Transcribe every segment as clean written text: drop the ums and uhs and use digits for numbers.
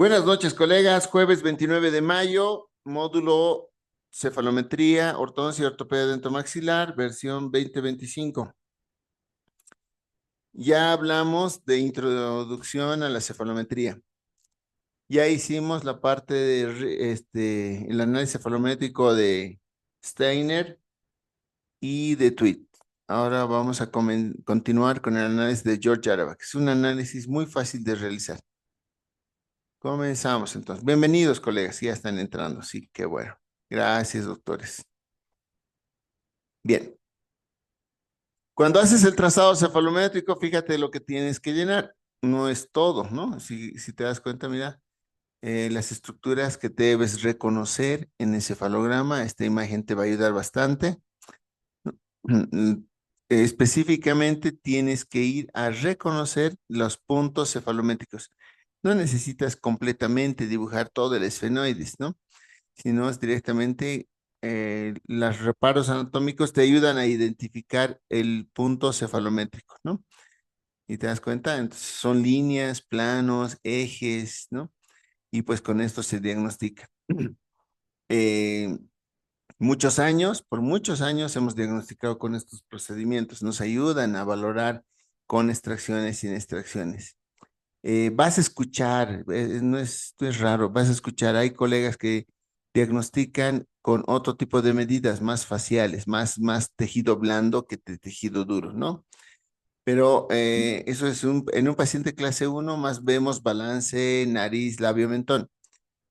Buenas noches, colegas. Jueves 29 de mayo, módulo cefalometría, ortodoncia y ortopedia dentomaxilar, versión 2025. Ya hablamos de introducción a la cefalometría. Ya hicimos la parte de el análisis cefalométrico de Steiner y de Tweet. Ahora vamos a continuar con el análisis de George Arabak. Es un análisis muy fácil de realizar. Comenzamos entonces. Bienvenidos, colegas. Ya están entrando. Sí, qué bueno. Gracias, doctores. Bien. Cuando haces el trazado cefalométrico, fíjate lo que tienes que llenar. No es todo, ¿no? Si te das cuenta, mira, las estructuras que debes reconocer en el cefalograma, esta imagen te va a ayudar bastante. Específicamente tienes que ir a reconocer los puntos cefalométricos. No necesitas completamente dibujar todo el esfenoides, ¿no? Sino es directamente los reparos anatómicos te ayudan a identificar el punto cefalométrico, ¿no? Y te das cuenta, entonces son líneas, planos, ejes, ¿no? Y pues con esto se diagnostica. Eh, por muchos años hemos diagnosticado con estos procedimientos, nos ayudan a valorar con extracciones y sin extracciones. Vas a escuchar, no es raro, vas a escuchar, hay colegas que diagnostican con otro tipo de medidas más faciales, más tejido blando que tejido duro, ¿no? Pero eso es en un paciente clase uno más vemos balance, nariz, labio, mentón.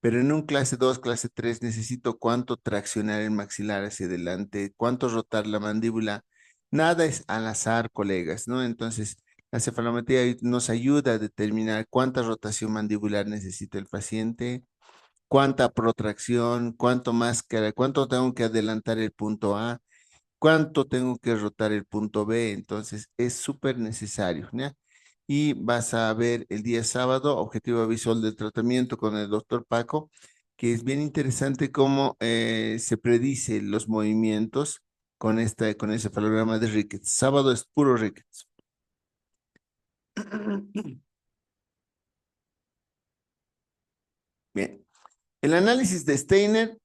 Pero en un clase 2 clase 3 necesito cuánto traccionar el maxilar hacia adelante, cuánto rotar la mandíbula. Nada es al azar, colegas, ¿no? Entonces, la cefalometría nos ayuda a determinar cuánta rotación mandibular necesita el paciente, cuánta protracción, cuánto tengo que adelantar el punto A, cuánto tengo que rotar el punto B. Entonces, es súper necesario, ¿ya? Y vas a ver el día sábado, objetivo visual del tratamiento con el doctor Paco, que es bien interesante cómo se predice los movimientos con ese programa de Ricketts. Sábado es puro Ricketts. Bien. El análisis de Steiner,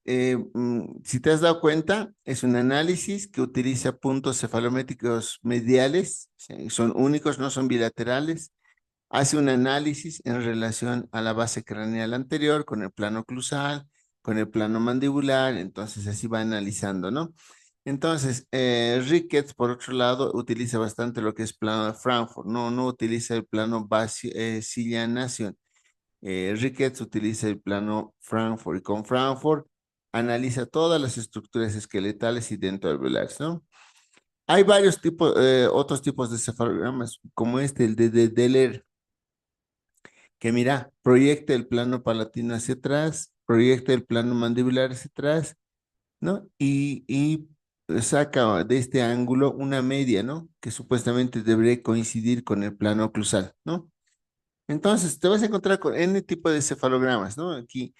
si te has dado cuenta, es un análisis que utiliza puntos cefalométricos mediales, ¿sí? Son únicos, no son bilaterales. Hace un análisis en relación a la base craneal anterior con el plano oclusal, con el plano mandibular, entonces así va analizando, ¿no? Entonces, Ricketts, por otro lado, utiliza bastante lo que es plano de Frankfurt, no utiliza el plano Sillanación. Ricketts utiliza el plano Frankfurt y con Frankfurt analiza todas las estructuras esqueletales y dentoalveolares, ¿no? Hay varios tipos, otros tipos de cefalogramas, como el de Deller, que mira, proyecta el plano palatino hacia atrás, proyecta el plano mandibular hacia atrás, ¿no? Y saca de este ángulo una media, ¿no? Que supuestamente debería coincidir con el plano oclusal, ¿no? Entonces, te vas a encontrar con N tipo de cefalogramas, ¿no? Aquí,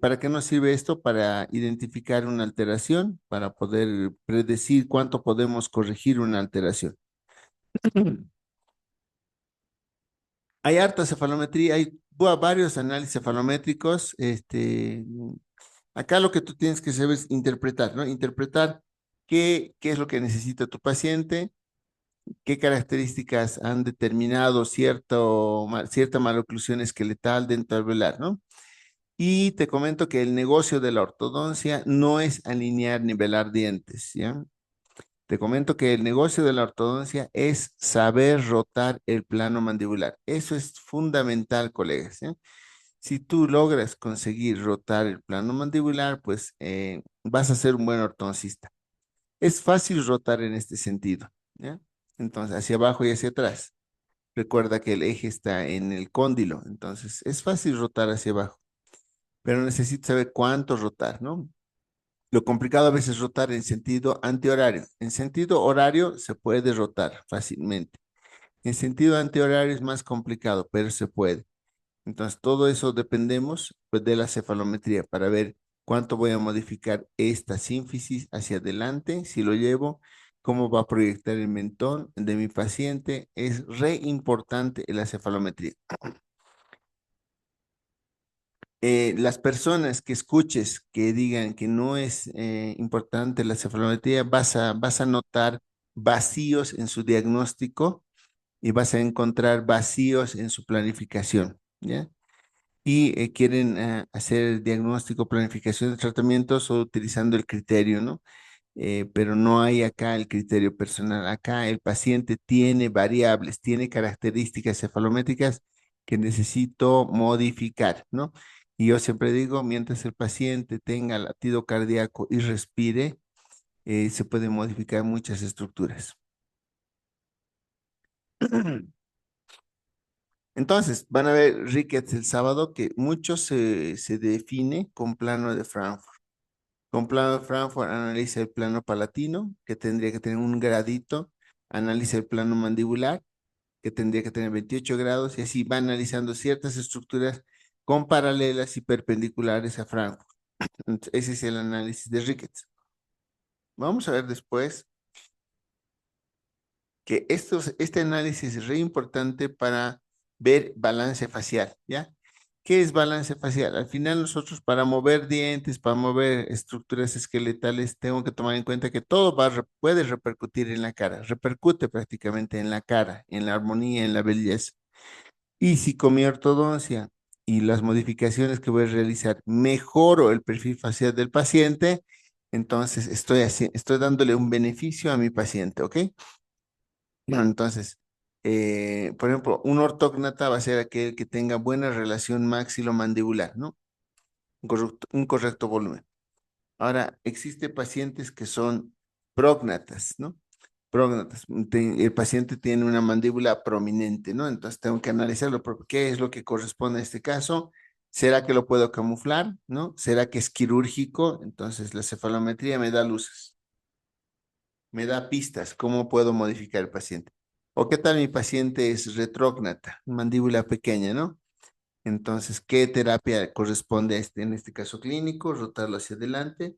¿para qué nos sirve esto? Para identificar una alteración, para poder predecir cuánto podemos corregir una alteración. Hay harta cefalometría, hay varios análisis cefalométricos. Acá lo que tú tienes que saber es interpretar, ¿no? Interpretar qué es lo que necesita tu paciente, qué características han determinado cierta maloclusión esqueletal dentro alveolar, ¿no? Y te comento que el negocio de la ortodoncia no es alinear, nivelar dientes, ¿ya? Te comento que el negocio de la ortodoncia es saber rotar el plano mandibular. Eso es fundamental, colegas, ¿ya? Si tú logras conseguir rotar el plano mandibular, pues vas a ser un buen ortodoncista. Es fácil rotar en este sentido, ¿ya? Entonces, hacia abajo y hacia atrás. Recuerda que el eje está en el cóndilo, entonces es fácil rotar hacia abajo, pero necesitas saber cuánto rotar, ¿no? Lo complicado a veces es rotar en sentido antihorario. En sentido horario se puede rotar fácilmente. En sentido antihorario es más complicado, pero se puede. Entonces, todo eso dependemos pues, de la cefalometría para ver cuánto voy a modificar esta sínfisis hacia adelante, si lo llevo, cómo va a proyectar el mentón de mi paciente. Es re importante la cefalometría. Las personas que escuches que digan que no es importante la cefalometría, vas a notar vacíos en su diagnóstico y vas a encontrar vacíos en su planificación, ¿ya? Y quieren hacer diagnóstico, planificación de tratamientos o utilizando el criterio, ¿no? Pero no hay acá el criterio personal. Acá el paciente tiene variables, tiene características cefalométricas que necesito modificar, ¿no? Y yo siempre digo, mientras el paciente tenga latido cardíaco y respire, se pueden modificar muchas estructuras. Entonces, van a ver Ricketts el sábado que mucho se define con plano de Frankfurt. Con plano de Frankfurt analiza el plano palatino, que tendría que tener un gradito, analiza el plano mandibular, que tendría que tener 28 grados, y así va analizando ciertas estructuras con paralelas y perpendiculares a Frankfurt. Entonces, ese es el análisis de Ricketts. Vamos a ver después que este análisis es re importante para ver balance facial, ¿ya? ¿Qué es balance facial? Al final nosotros para mover dientes, para mover estructuras esqueletales, tengo que tomar en cuenta que todo puede repercutir en la cara, repercute prácticamente en la cara, en la armonía, en la belleza. Y si con mi ortodoncia y las modificaciones que voy a realizar mejoro el perfil facial del paciente, entonces estoy dándole un beneficio a mi paciente, ¿ok? Entonces, por ejemplo, un ortógnata va a ser aquel que tenga buena relación maxilomandibular, ¿no? Un correcto volumen. Ahora, existen pacientes que son prógnatas, ¿no? Prógnatas. El paciente tiene una mandíbula prominente, ¿no? Entonces tengo que analizarlo. ¿Qué es lo que corresponde a este caso? ¿Será que lo puedo camuflar, no? ¿Será que es quirúrgico? Entonces la cefalometría me da luces, me da pistas, cómo puedo modificar el paciente. ¿O qué tal mi paciente es retrógnata, mandíbula pequeña, ¿no? Entonces, ¿qué terapia corresponde a en este caso clínico? Rotarlo hacia adelante,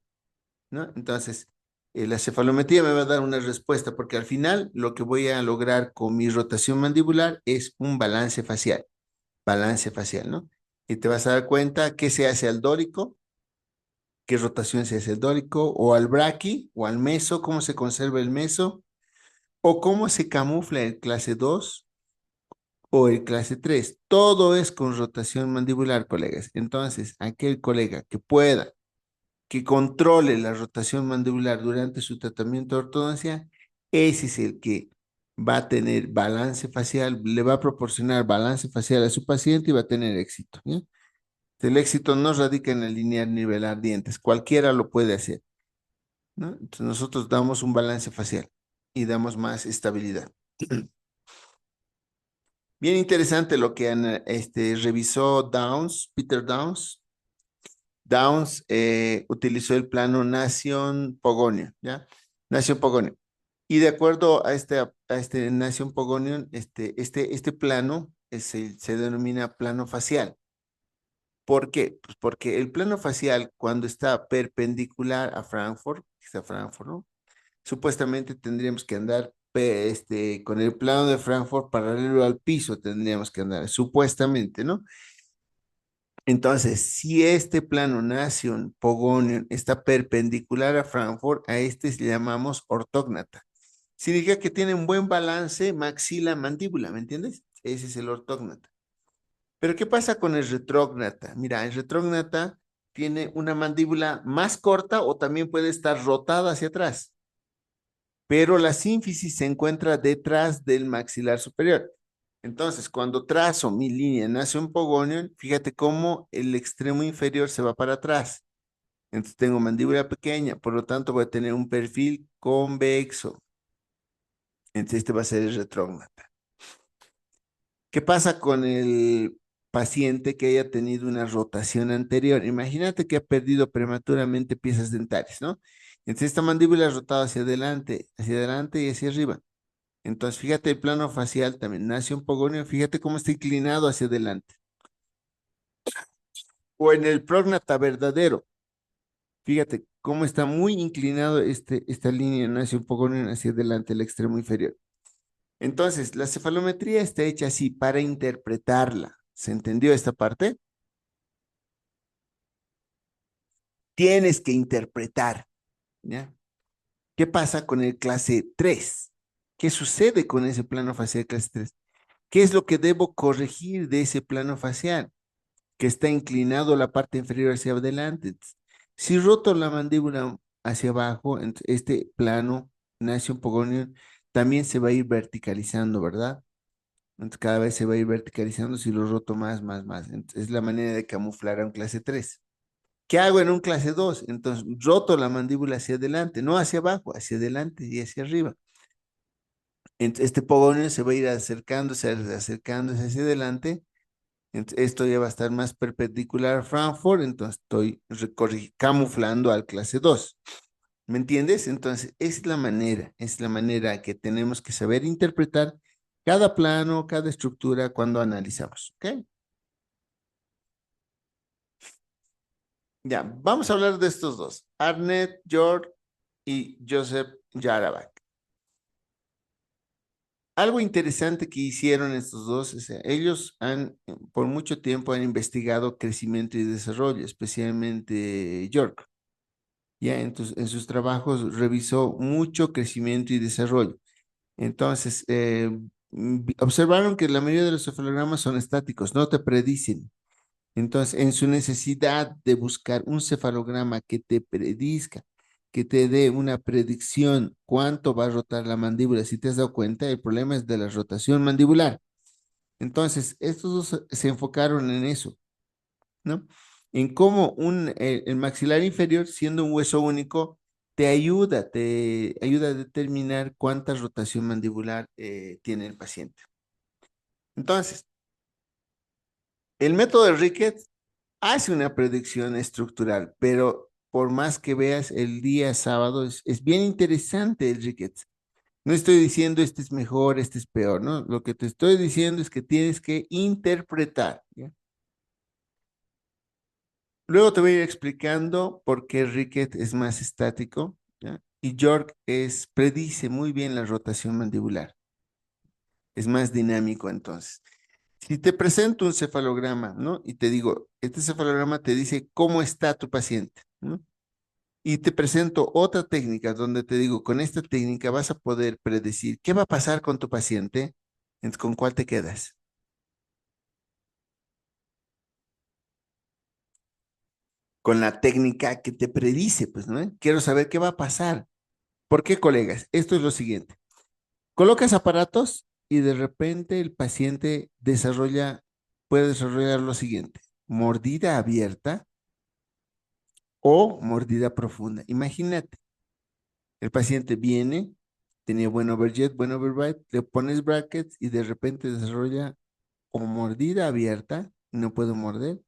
¿no? Entonces, la cefalometría me va a dar una respuesta, porque al final lo que voy a lograr con mi rotación mandibular es un balance facial, ¿no? Y te vas a dar cuenta qué se hace al dórico, qué rotación se hace al dórico, o al braqui, o al meso, cómo se conserva el meso, o cómo se camufla el clase 2 o el clase 3. Todo es con rotación mandibular, colegas. Entonces, aquel colega que pueda, que controle la rotación mandibular durante su tratamiento de ortodoncia, ese es el que va a tener balance facial, le va a proporcionar balance facial a su paciente y va a tener éxito, ¿ya? El éxito no radica en alinear, nivelar dientes, cualquiera lo puede hacer, ¿no? Entonces nosotros damos un balance facial y damos más estabilidad. Bien interesante lo que revisó Downs, Peter Downs. Downs utilizó el plano Nación Pogonion, ¿ya? Nación Pogonion. Y de acuerdo a este Nación Pogonion, este plano se denomina plano facial. ¿Por qué? Pues porque el plano facial, cuando está perpendicular a Frankfurt, está Frankfurt, ¿no? Supuestamente tendríamos que andar con el plano de Frankfurt paralelo al piso, tendríamos que andar, supuestamente, ¿no? Entonces, si este plano Nación Pogonion está perpendicular a Frankfurt, a este le llamamos ortógnata. Significa que tiene un buen balance maxila-mandíbula, ¿me entiendes? Ese es el ortógnata. Pero ¿qué pasa con el retrógnata? Mira, el retrógnata tiene una mandíbula más corta o también puede estar rotada hacia atrás, pero la sínfisis se encuentra detrás del maxilar superior. Entonces, cuando trazo mi línea Nación Pogonion, fíjate cómo el extremo inferior se va para atrás. Entonces tengo mandíbula pequeña, por lo tanto voy a tener un perfil convexo. Entonces este va a ser el retrógnata. ¿Qué pasa con el paciente que haya tenido una rotación anterior? Imagínate que ha perdido prematuramente piezas dentales, ¿no? Entonces esta mandíbula es rotada hacia adelante y hacia arriba. Entonces fíjate el plano facial también, nace un pogonio, fíjate cómo está inclinado hacia adelante. O en el prógnata verdadero, fíjate cómo está muy inclinado esta línea, nace un pogonio hacia adelante, el extremo inferior. Entonces, la cefalometría está hecha así para interpretarla. ¿Se entendió esta parte? tienes que interpretar, ¿ya? ¿Qué pasa con el clase 3? ¿Qué sucede con ese plano facial clase 3? ¿Qué es lo que debo corregir de ese plano facial? Que está inclinado la parte inferior hacia adelante. Si roto la mandíbula hacia abajo, este plano nasion pogonium también se va a ir verticalizando, ¿verdad? Entonces cada vez se va a ir verticalizando si lo roto más. Entonces, es la manera de camuflar a un clase 3. ¿Qué hago en un clase 2? Entonces roto la mandíbula hacia adelante, no hacia abajo, hacia adelante y hacia arriba. Entonces, este pogonio se va a ir acercándose hacia adelante. Esto ya va a estar más perpendicular a Frankfurt, entonces estoy camuflando al clase 2. ¿Me entiendes? Entonces, es la manera que tenemos que saber interpretar cada plano, cada estructura cuando analizamos. ¿Ok? Ya, vamos a hablar de estos dos, Arnett George y Joseph Jarabak. Algo interesante que hicieron estos dos, o sea, ellos por mucho tiempo han investigado crecimiento y desarrollo, especialmente York. Ya en sus trabajos revisó mucho crecimiento y desarrollo. Entonces, observaron que la mayoría de los cefalogramas son estáticos, no te predicen. Entonces, en su necesidad de buscar un cefalograma que te predizca, que te dé una predicción cuánto va a rotar la mandíbula, si te has dado cuenta, el problema es de la rotación mandibular. Entonces, estos dos se enfocaron en eso, ¿no? En cómo el maxilar inferior, siendo un hueso único, te ayuda a determinar cuánta rotación mandibular tiene el paciente. Entonces, el método de Ricketts hace una predicción estructural, pero por más que veas el día sábado, es bien interesante el Ricketts. No estoy diciendo este es mejor, este es peor, ¿no? Lo que te estoy diciendo es que tienes que interpretar, ¿ya? Luego te voy a ir explicando por qué Rickett es más estático, ¿ya? Y York predice muy bien la rotación mandibular. Es más dinámico entonces. Si te presento un cefalograma, ¿no? Y te digo, este cefalograma te dice cómo está tu paciente, ¿no? Y te presento otra técnica donde te digo, con esta técnica vas a poder predecir qué va a pasar con tu paciente, entonces, ¿con cuál te quedas? Con la técnica que te predice, pues, ¿no? Quiero saber qué va a pasar. ¿Por qué, colegas? Esto es lo siguiente. Colocas aparatos y de repente el paciente puede desarrollar lo siguiente, mordida abierta o mordida profunda. Imagínate, el paciente viene, tenía buen overjet, buen overbite, le pones brackets y de repente desarrolla o mordida abierta, no puedo morder,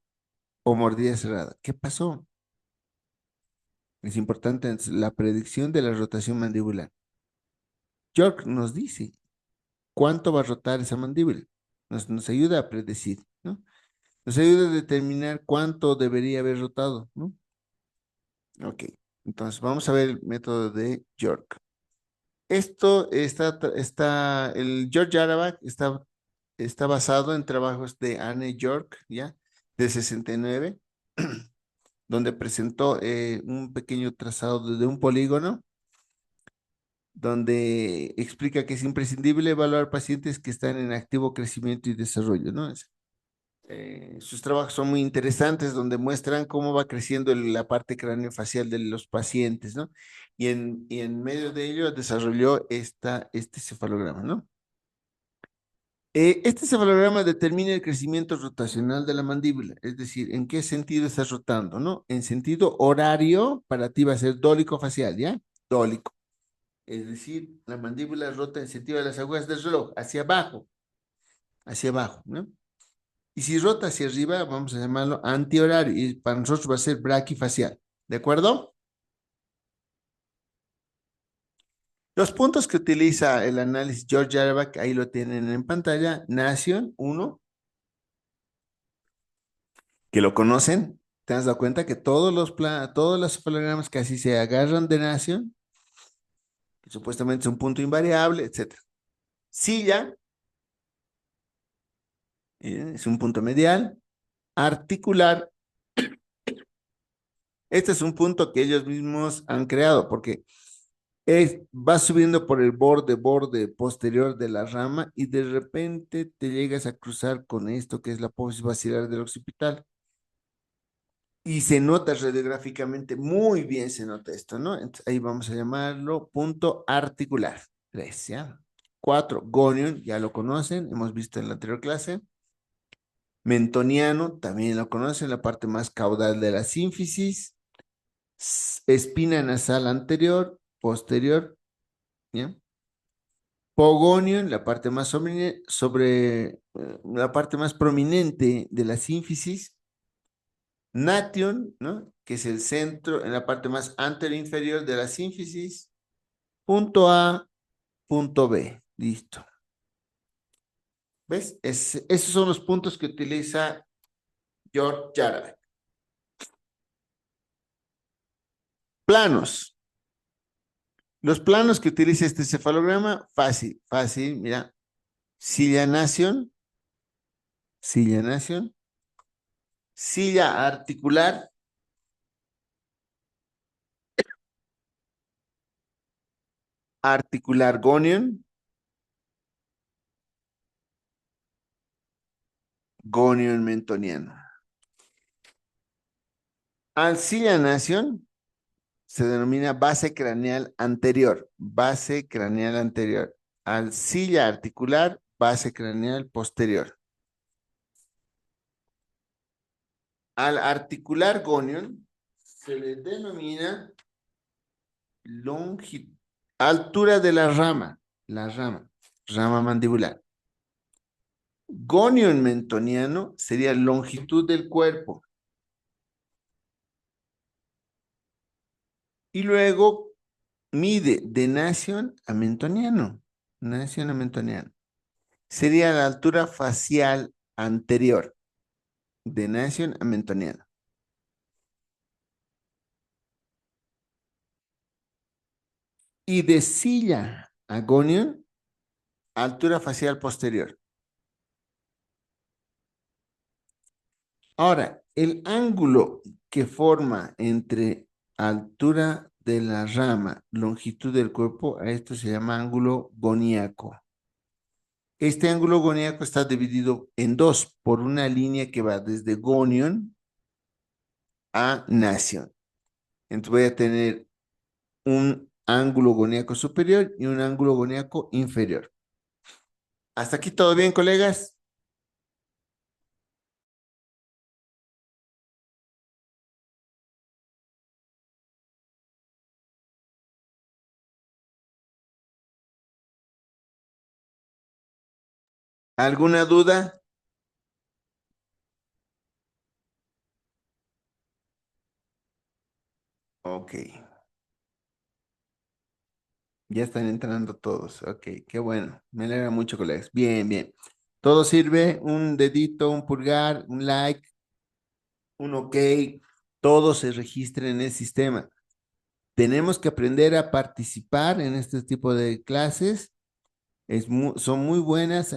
o mordida cerrada. ¿Qué pasó? Es importante la predicción de la rotación mandibular. York nos dice cuánto va a rotar esa mandíbula. Nos ayuda a predecir, ¿no? Nos ayuda a determinar cuánto debería haber rotado, ¿no? Ok, entonces vamos a ver el método de York. El George Arabak está basado en trabajos de Anne York, ¿ya? De 69, donde presentó un pequeño trazado de un polígono, donde explica que es imprescindible evaluar pacientes que están en activo crecimiento y desarrollo, ¿no? Sus trabajos son muy interesantes, donde muestran cómo va creciendo la parte craneofacial de los pacientes, ¿no? Y en medio de ello desarrolló este cefalograma, ¿no? Este cefalograma determina el crecimiento rotacional de la mandíbula, es decir, en qué sentido está rotando, ¿no? En sentido horario, para ti va a ser dólico facial, ¿ya? Dólico. Es decir, la mandíbula rota en sentido de las agujas del reloj, hacia abajo, ¿no? Y si rota hacia arriba, vamos a llamarlo antihorario, y para nosotros va a ser braquifacial, ¿de acuerdo? Los puntos que utiliza el análisis George Jarabak, ahí lo tienen en pantalla, Nation 1, que lo conocen, te has dado cuenta que todos los cefalogramas casi se agarran de Nation, que supuestamente es un punto invariable, etcétera. Silla, es un punto medial, articular, Este es un punto que ellos mismos han creado, porque va subiendo por el borde posterior de la rama y de repente te llegas a cruzar con esto que es la apófisis basilar del occipital. Y se nota radiográficamente, muy bien se nota esto, ¿no? Entonces, ahí vamos a llamarlo punto articular. 3, ¿ya? 4, gonion, ya lo conocen, hemos visto en la anterior clase. Mentoniano, también lo conocen, la parte más caudal de la sínfisis. Espina nasal anterior, posterior, ¿ya? Pogonion, la parte más la parte más prominente de la sínfisis. Nation, ¿no? Que es el centro, en la parte más anterior inferior de la sínfisis. Punto A, punto B. Listo. ¿Ves? Esos son los puntos que utiliza George Jarabe. Planos. Los planos que utiliza este cefalograma, fácil, fácil, mira. Silla Nation, silla Nation, silla articular, articular gonion, gonion mentoniano. Silla Nation se denomina base craneal anterior, base craneal anterior. Silla articular, base craneal posterior. Al articular gonion se le denomina altura de la rama mandibular. Gonion mentoniano sería longitud del cuerpo. Y luego mide de nación a mentoniano. Nación a mentoniano. Sería la altura facial anterior. De nación a mentoniano. Y de silla a gonion, altura facial posterior. Ahora, el ángulo que forma entre altura de la rama, longitud del cuerpo, a esto se llama ángulo goníaco. Este ángulo goníaco está dividido en dos por una línea que va desde gonion a nación. Entonces voy a tener un ángulo goníaco superior y un ángulo goníaco inferior. ¿Hasta aquí todo bien, colegas? ¿Alguna duda? Ok. Ya están entrando todos. Ok, qué bueno. Me alegra mucho, colegas. Bien, bien. Todo sirve. Un dedito, un pulgar, un like, un ok. Todo se registra en el sistema. Tenemos que aprender a participar en este tipo de clases. Son muy buenas.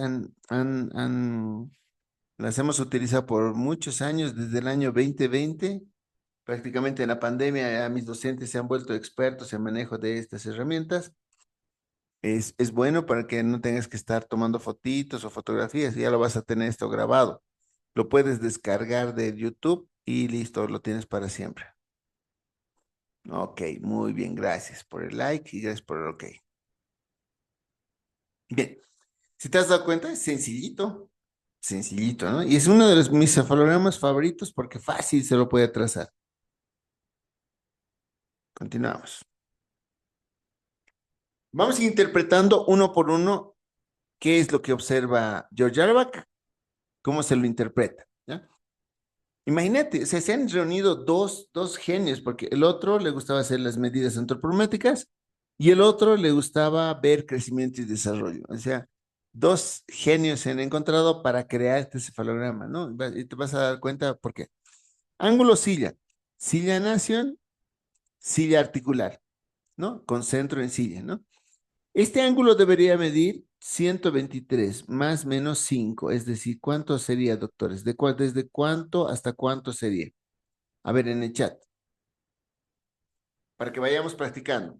Las hemos utilizado por muchos años, desde el año 2020. Prácticamente en la pandemia ya mis docentes se han vuelto expertos en manejo de estas herramientas. Es bueno para que no tengas que estar tomando fotitos o fotografías, ya lo vas a tener esto grabado. Lo puedes descargar de YouTube y listo, lo tienes para siempre. Ok, muy bien, gracias por el like y gracias por el ok. Bien, si te has dado cuenta, es sencillito, sencillito, ¿no? Y es uno de mis cefalogramas favoritos porque fácil se lo puede trazar. Continuamos. Vamos interpretando uno por uno qué es lo que observa George Arbach, cómo se lo interpreta, ¿ya? Imagínate, se han reunido dos genios, porque el otro le gustaba hacer las medidas antropométricas y el otro le gustaba ver crecimiento y desarrollo. O sea, dos genios se han encontrado para crear este cefalograma, ¿no? Y te vas a dar cuenta por qué. Ángulo silla, silla nación, silla articular, ¿no? Con centro en silla, ¿no? Este ángulo debería medir 123 más menos 5, es decir, ¿cuánto sería, doctores? ¿Desde cuánto hasta cuánto sería? A ver, en el chat. para que vayamos practicando.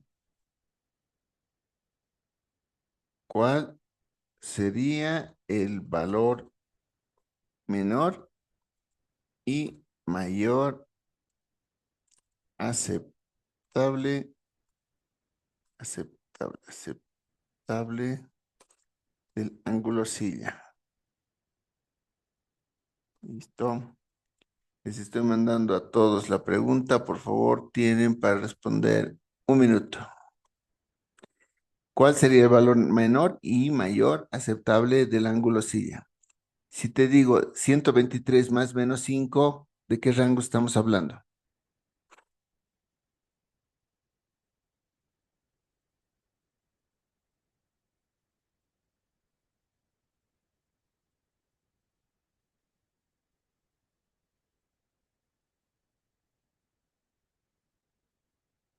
¿Cuál sería el valor menor y mayor aceptable, aceptable del ángulo silla? Listo. Les estoy mandando a todos la pregunta. Por favor, tienen para responder 1 minuto. ¿Cuál sería el valor menor y mayor aceptable del ángulo silla? Si te digo 123 más menos 5, ¿de qué rango estamos hablando?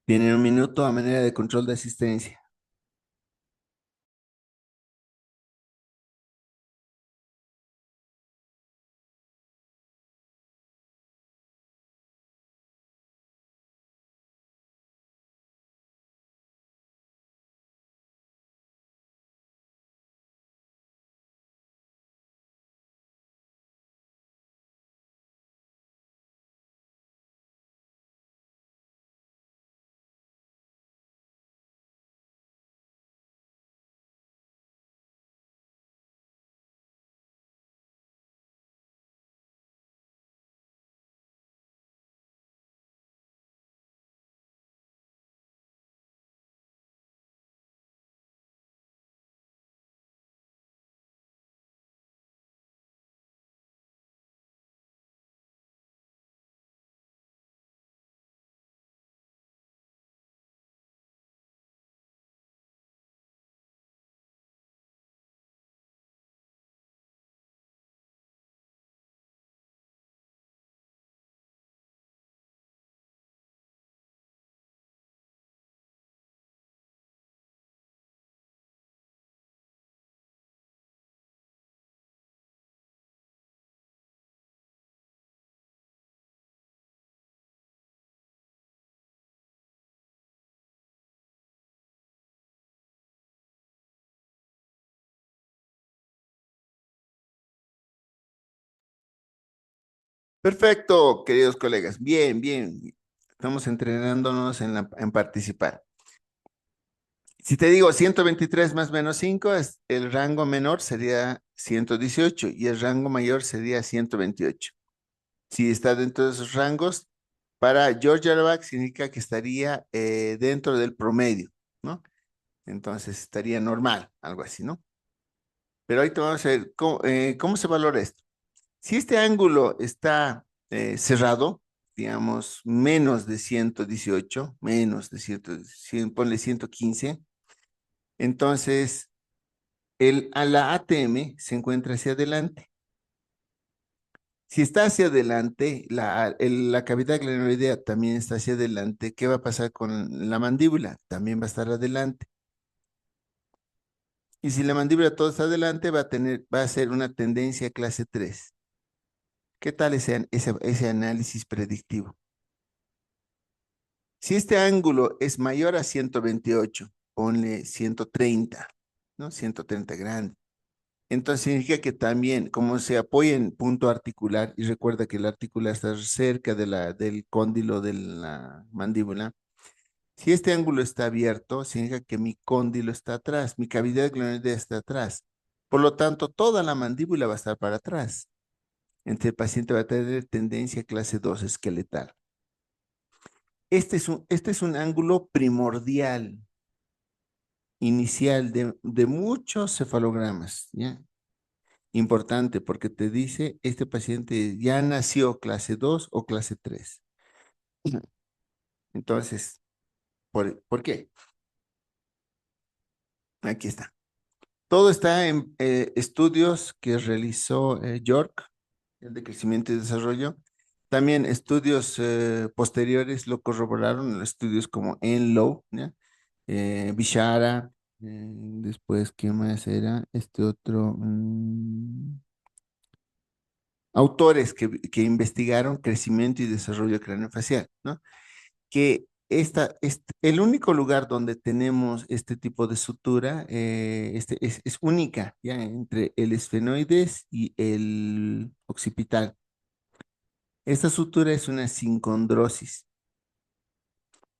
Tienen 1 minuto a manera de control de asistencia. Perfecto, queridos colegas. Bien, bien. Estamos entrenándonos en participar. Si te digo 123 más menos 5, el rango menor sería 118 y el rango mayor sería 128. Si está dentro de esos rangos, para George Aravak significa que estaría dentro del promedio, ¿no? Entonces estaría normal, algo así, ¿no? Pero ahorita vamos a ver cómo se valora esto. Si este ángulo está cerrado, digamos, menos de 100, ponle 115, entonces la ATM se encuentra hacia adelante. Si está hacia adelante, la cavidad glenoidea también está hacia adelante. ¿Qué va a pasar con la mandíbula? También va a estar adelante. Y si la mandíbula todo está adelante, va a ser una tendencia clase 3. ¿Qué tal ese análisis predictivo? Si este ángulo es mayor a 128, ponle 130, ¿no? 130 grande. Entonces significa que también, como se apoya en punto articular, y recuerda que el articular está cerca del cóndilo de la mandíbula, si este ángulo está abierto, significa que mi cóndilo está atrás, mi cavidad glenoidea está atrás. Por lo tanto, toda la mandíbula va a estar para atrás. Entonces el paciente va a tener tendencia clase 2 esqueletal. Este es un ángulo primordial, inicial de muchos cefalogramas, ¿ya? Importante porque te dice, este paciente ya nació clase 2 o clase 3. Entonces, ¿por qué? Aquí está. Todo está en estudios que realizó York, el de crecimiento y desarrollo. También estudios posteriores lo corroboraron, estudios como Enlow, ¿ya? Bishara, después, ¿qué más era? Este otro, autores que investigaron crecimiento y desarrollo craneofacial, ¿no? Que el único lugar donde tenemos este tipo de sutura es única, ¿ya? Entre el esfenoides y el occipital. Esta sutura es una sincondrosis.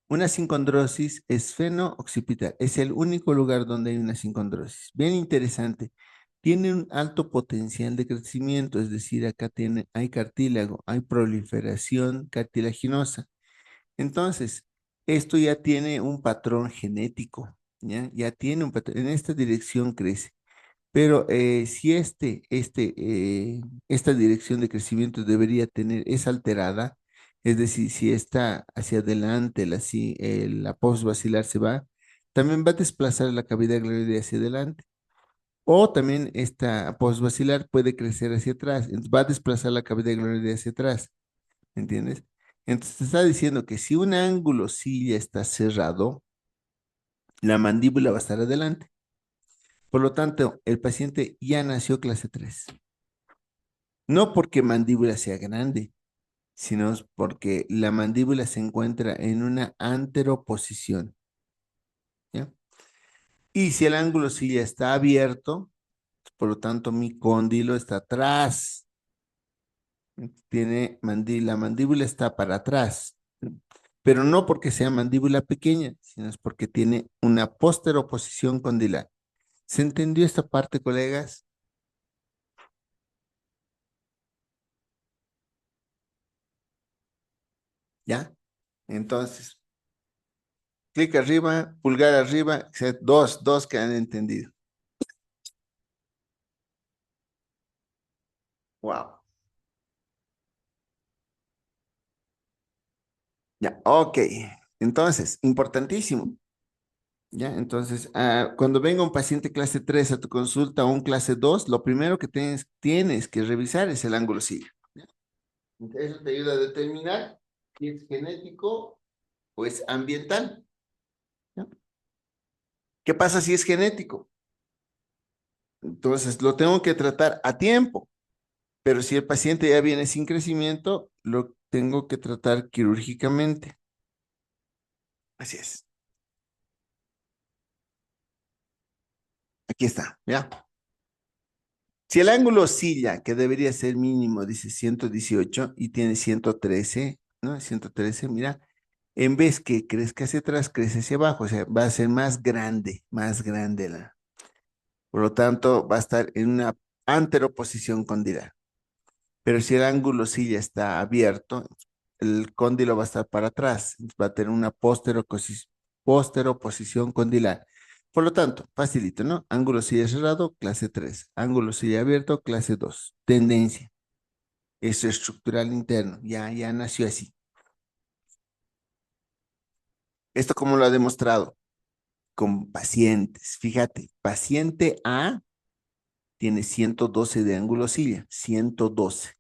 Una sincondrosis esfeno-occipital. Es el único lugar donde hay una sincondrosis. Bien interesante. Tiene un alto potencial de crecimiento, es decir, acá hay cartílago, hay proliferación cartilaginosa. Entonces, esto ya tiene un patrón genético, ¿ya? Ya tiene un patrón, en esta dirección crece. Pero si esta dirección de crecimiento debería tener, es alterada, es decir, si está hacia adelante, la postvacilar se va, también va a desplazar la cavidad glenoidea hacia adelante. O también esta postvacilar puede crecer hacia atrás, entonces va a desplazar la cavidad glenoidea hacia atrás. ¿Entiendes? Entonces te está diciendo que si un ángulo silla está cerrado, la mandíbula va a estar adelante. Por lo tanto, el paciente ya nació clase 3. No porque mandíbula sea grande, sino porque la mandíbula se encuentra en una anteroposición, ¿ya? Y si el ángulo silla está abierto, por lo tanto mi cóndilo está atrás. La mandíbula está para atrás, pero no porque sea mandíbula pequeña, sino es porque tiene una posteroposición condilar. ¿Se entendió esta parte, colegas? ¿Ya? Entonces, clic arriba, pulgar arriba, dos que han entendido. Wow. Ya, ok. Entonces, importantísimo. Ya, entonces, cuando venga un paciente clase 3 a tu consulta o un clase 2, lo primero que tienes que revisar es el ángulo silla. ¿Ya? Eso te ayuda a determinar si es genético o es ambiental. ¿Ya? ¿Qué pasa si es genético? Entonces, lo tengo que tratar a tiempo, pero si el paciente ya viene sin crecimiento, lo tengo que tratar quirúrgicamente. Así es. Aquí está, ¿ya? Si el ángulo oscila, que debería ser mínimo, dice 118 y tiene 113, ¿no? 113, mira, en vez que crezca hacia atrás, crece hacia abajo, o sea, va a ser más grande por lo tanto, va a estar en una anteroposición condilar. Pero si el ángulo silla está abierto, el cóndilo va a estar para atrás, va a tener una posteroposición condilar. Por lo tanto, facilito, ¿no? Ángulo silla cerrado, clase 3. Ángulo silla abierto, clase 2. Tendencia. Eso es estructural interno. Ya nació así. ¿Esto cómo lo ha demostrado? Con pacientes. Fíjate, paciente A tiene 112 de ángulo silla, 112.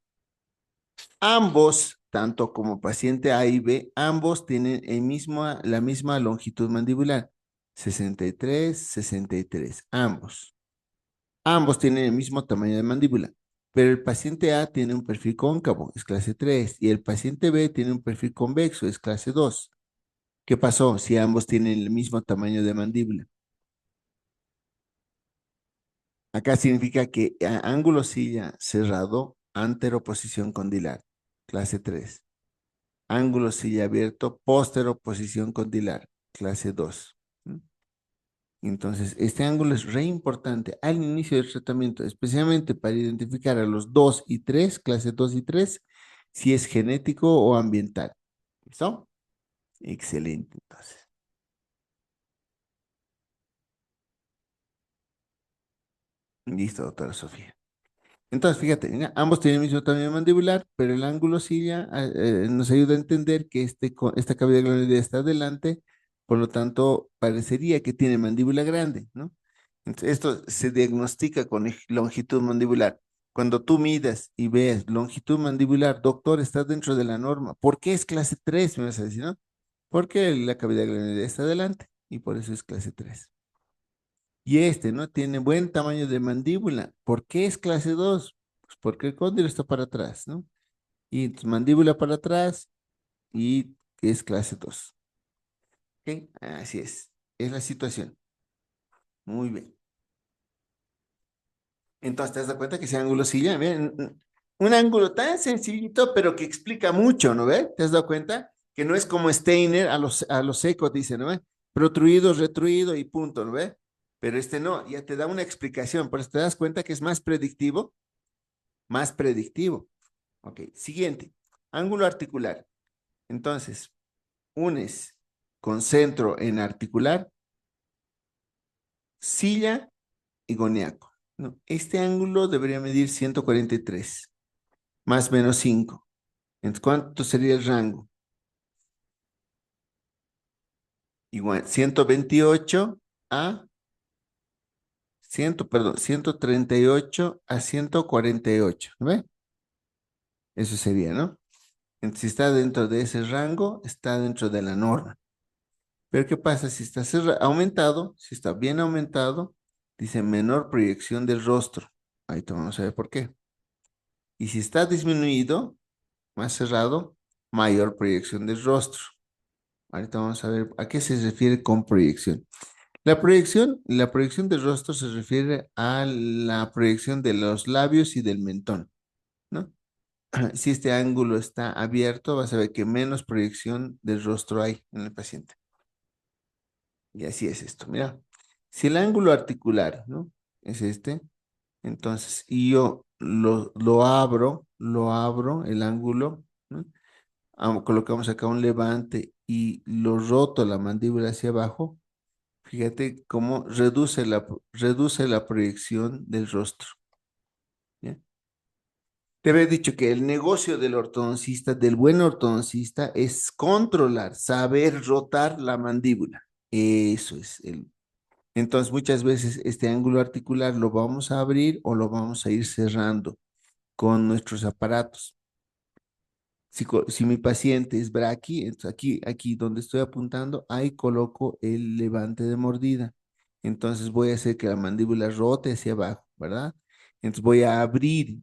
Ambos, tanto como paciente A y B, ambos tienen la misma longitud mandibular, 63, 63, ambos. Ambos tienen el mismo tamaño de mandíbula, pero el paciente A tiene un perfil cóncavo, es clase 3, y el paciente B tiene un perfil convexo, es clase 2. ¿Qué pasó si ambos tienen el mismo tamaño de mandíbula? Acá significa que ángulo silla cerrado, anteroposición condilar, clase 3. Ángulo silla abierto, póstero, posición condilar, clase 2. ¿Mm? Entonces, este ángulo es re importante al inicio del tratamiento, especialmente para identificar a los 2 y 3, clase 2 y 3, si es genético o ambiental. ¿Listo? Excelente, entonces. Listo, doctora Sofía. Entonces, fíjate, mira, ambos tienen el mismo tamaño mandibular, pero el ángulo silla nos ayuda a entender que esta cavidad glenoidea está adelante, por lo tanto, parecería que tiene mandíbula grande, ¿no? Entonces, esto se diagnostica con longitud mandibular. Cuando tú midas y ves longitud mandibular, doctor, está dentro de la norma. ¿Por qué es clase 3? Me vas a decir, ¿no? Porque la cavidad glenoidea está adelante y por eso es clase 3. Y este, ¿no? Tiene buen tamaño de mandíbula. ¿Por qué es clase 2? Pues porque el cóndilo está para atrás, ¿no? Y tu mandíbula para atrás y es clase 2. ¿Ok? Así es la situación. Muy bien. Entonces, ¿te das cuenta que ese ángulo silla, ven, un ángulo tan sencillito, pero que explica mucho, ¿no ves? ¿Te has dado cuenta? Que no es como Steiner a los secos, dice, ¿no ves? Protruido, retruido y punto, ¿no ves? Pero este no, ya te da una explicación, por eso te das cuenta que es más predictivo, más predictivo. Ok, siguiente, ángulo articular. Entonces, unes con centro en articular, silla y goniaco. No, este ángulo debería medir 143 más menos 5. Entonces, ¿cuánto sería el rango? Igual, 128 a 100, perdón, 138 a 148, ¿no ve? Eso sería, ¿no? Entonces, si está dentro de ese rango, está dentro de la norma. Pero ¿qué pasa si está aumentado? Si está bien aumentado, dice menor proyección del rostro. Ahorita vamos a ver por qué. Y si está disminuido, más cerrado, mayor proyección del rostro. Ahorita vamos a ver a qué se refiere con proyección. La proyección del rostro se refiere a la proyección de los labios y del mentón, ¿no? Si este ángulo está abierto, vas a ver que menos proyección del rostro hay en el paciente. Y así es esto, mira. Si el ángulo articular, ¿no? Es este, entonces, y yo lo abro el ángulo, ¿no? Colocamos acá un levante y lo roto la mandíbula hacia abajo. Fíjate cómo reduce la proyección del rostro. ¿Ya? Te había dicho que el negocio del ortodoncista, del buen ortodoncista, es controlar, saber rotar la mandíbula. Eso es el. Entonces, muchas veces este ángulo articular lo vamos a abrir o lo vamos a ir cerrando con nuestros aparatos. Si mi paciente es braqui, entonces aquí donde estoy apuntando, ahí coloco el levante de mordida. Entonces voy a hacer que la mandíbula rote hacia abajo, ¿verdad? Entonces voy a abrir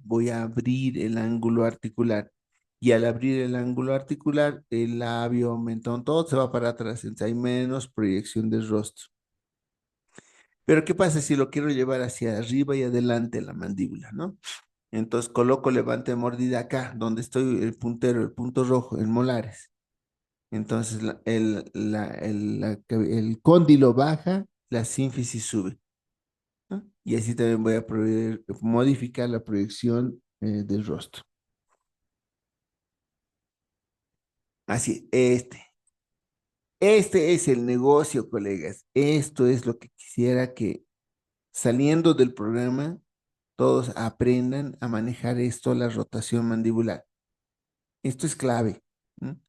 el ángulo articular. Y al abrir el ángulo articular, el labio, mentón, todo se va para atrás. Entonces hay menos proyección del rostro. Pero ¿qué pasa si lo quiero llevar hacia arriba y adelante la mandíbula, ¿no? Entonces coloco levante de mordida acá, donde estoy el puntero, el punto rojo, en molares. Entonces el cóndilo baja, la sínfisis sube, ¿no? Y así también voy a modificar la proyección del rostro. Así, este es el negocio, colegas. Esto es lo que quisiera que saliendo del programa todos aprendan a manejar esto, la rotación mandibular. Esto es clave, ¿no?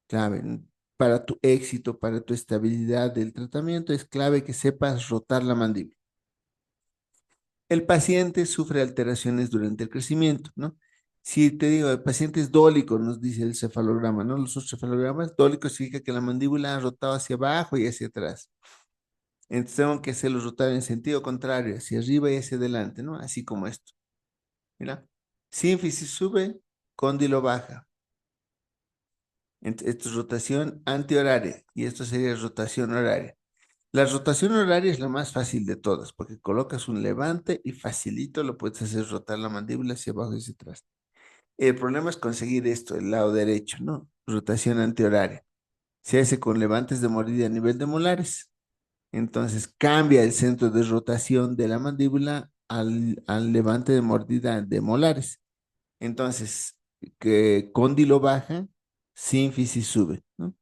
Clave. Para tu éxito, para tu estabilidad del tratamiento, es clave que sepas rotar la mandíbula. El paciente sufre alteraciones durante el crecimiento, ¿no? Si te digo, el paciente es dólico, nos dice el cefalograma, ¿no? Los otros cefalogramas, dólico significa que la mandíbula ha rotado hacia abajo y hacia atrás. Entonces tengo que hacerlo rotar en sentido contrario, hacia arriba y hacia adelante, ¿no? Así como esto. Mira, sínfisis sube, cóndilo baja. Esto es rotación antihoraria y esto sería rotación horaria. La rotación horaria es la más fácil de todas porque colocas un levante y facilito lo puedes hacer rotar la mandíbula hacia abajo y hacia atrás. El problema es conseguir esto, el lado derecho, ¿no? Rotación antihoraria. Se hace con levantes de mordida a nivel de molares. Entonces cambia el centro de rotación de la mandíbula al levante de mordida de molares. Entonces, que cóndilo baja, sínfisis sube, ¿no?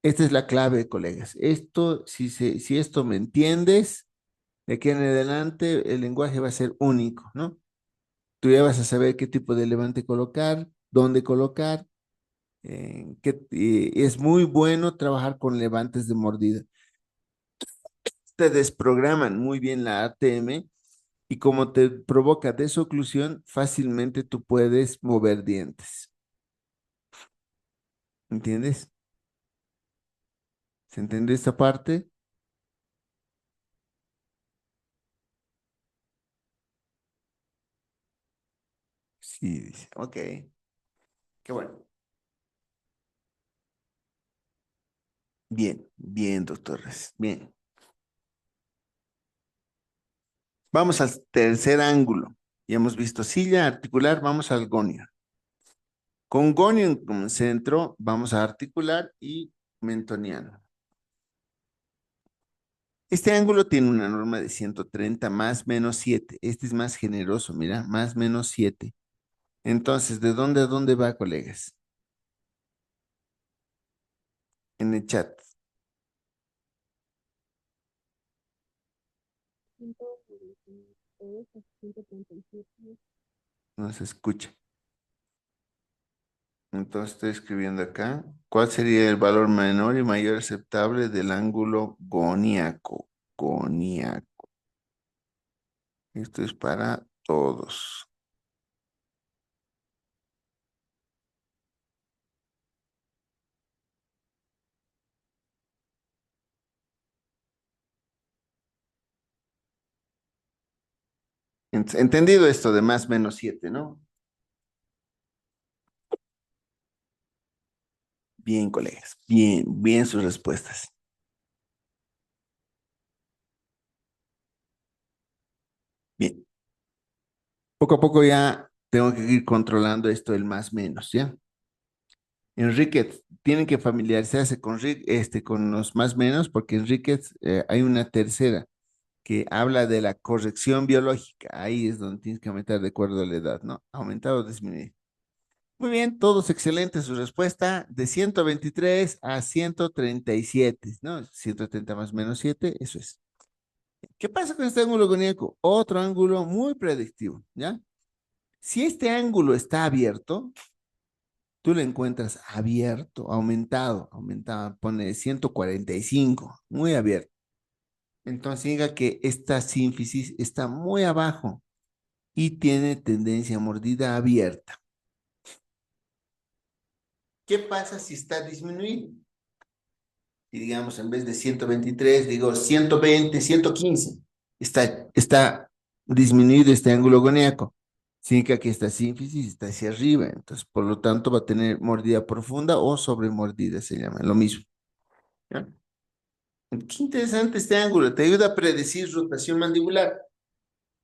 Esta es la clave, colegas. Esto, si esto me entiendes, de aquí en adelante el lenguaje va a ser único, ¿no? Tú ya vas a saber qué tipo de levante colocar, dónde colocar. Es muy bueno trabajar con levantes de mordida. Te desprograman muy bien la ATM y como te provoca desoclusión, fácilmente tú puedes mover dientes. ¿Entiendes? ¿Se entiende esta parte? Sí, dice. Ok, qué bueno. Bien, bien, doctores, bien. Vamos al tercer ángulo. Ya hemos visto silla, articular, vamos al gonio. Con gonio como centro, vamos a articular y mentoniano. Este ángulo tiene una norma de 130 más menos 7. Este es más generoso, mira, más menos 7. Entonces, ¿de dónde a dónde va, colegas? En el chat, no se escucha. Entonces estoy escribiendo acá. ¿Cuál sería el valor menor y mayor aceptable del ángulo goníaco? Goníaco. Esto es para todos. Entendido esto de más menos 7, ¿no? Bien, colegas. Bien, bien sus respuestas. Bien. Poco a poco ya tengo que ir controlando esto del más menos, ¿ya? Enrique, tienen que familiarizarse con, con los más menos porque Enrique hay una tercera que habla de la corrección biológica. Ahí es donde tienes que aumentar de acuerdo a la edad, ¿no? Aumentar o disminuir. Muy bien, todos excelentes su respuesta. De 123 a 137, ¿no? 130 más menos 7, eso es. ¿Qué pasa con este ángulo coníaco? Otro ángulo muy predictivo, ¿ya? Si este ángulo está abierto, tú lo encuentras abierto, aumentado, pone 145, muy abierto. Entonces diga que esta sínfisis está muy abajo y tiene tendencia a mordida abierta. ¿Qué pasa si está disminuido? Y digamos, en vez de 123, digo 120, 115. Está disminuido este ángulo goníaco. Significa que esta sínfisis está hacia arriba. Entonces, por lo tanto, va a tener mordida profunda o sobremordida, se llama, lo mismo. ¿Ya? Qué interesante este ángulo. Te ayuda a predecir rotación mandibular.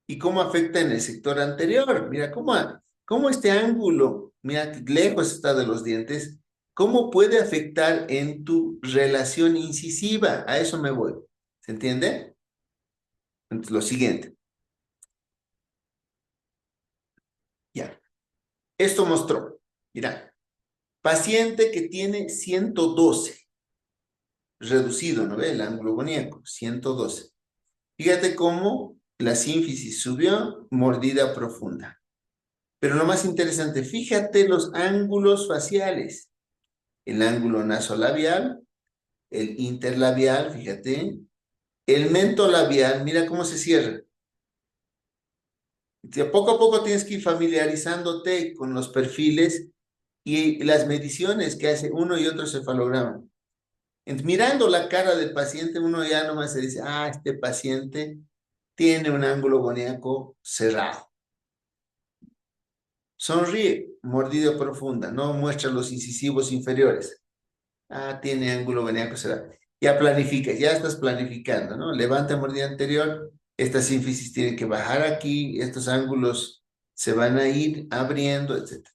¿Y cómo afecta en el sector anterior? Mira, cómo este ángulo, mira, que lejos está de los dientes, cómo puede afectar en tu relación incisiva. A eso me voy. ¿Se entiende? Entonces, lo siguiente, ya. Esto mostró, mira, paciente que tiene 112, reducido, ¿no ve? El ángulo goníaco, 112. Fíjate cómo la sínfisis subió, mordida profunda. Pero lo más interesante, fíjate los ángulos faciales. El ángulo nasolabial, el interlabial, fíjate, el mentolabial, mira cómo se cierra. Poco a poco tienes que ir familiarizándote con los perfiles y las mediciones que hace uno y otro cefalograma. Mirando la cara del paciente, uno ya nomás se dice, ah, este paciente tiene un ángulo goníaco cerrado. Sonríe, mordida profunda, no muestra los incisivos inferiores. Ah, tiene ángulo veníaco cerrado. Ya planificas, ya estás planificando, ¿no? Levanta mordida anterior, esta sínfisis tiene que bajar aquí, estos ángulos se van a ir abriendo, etc.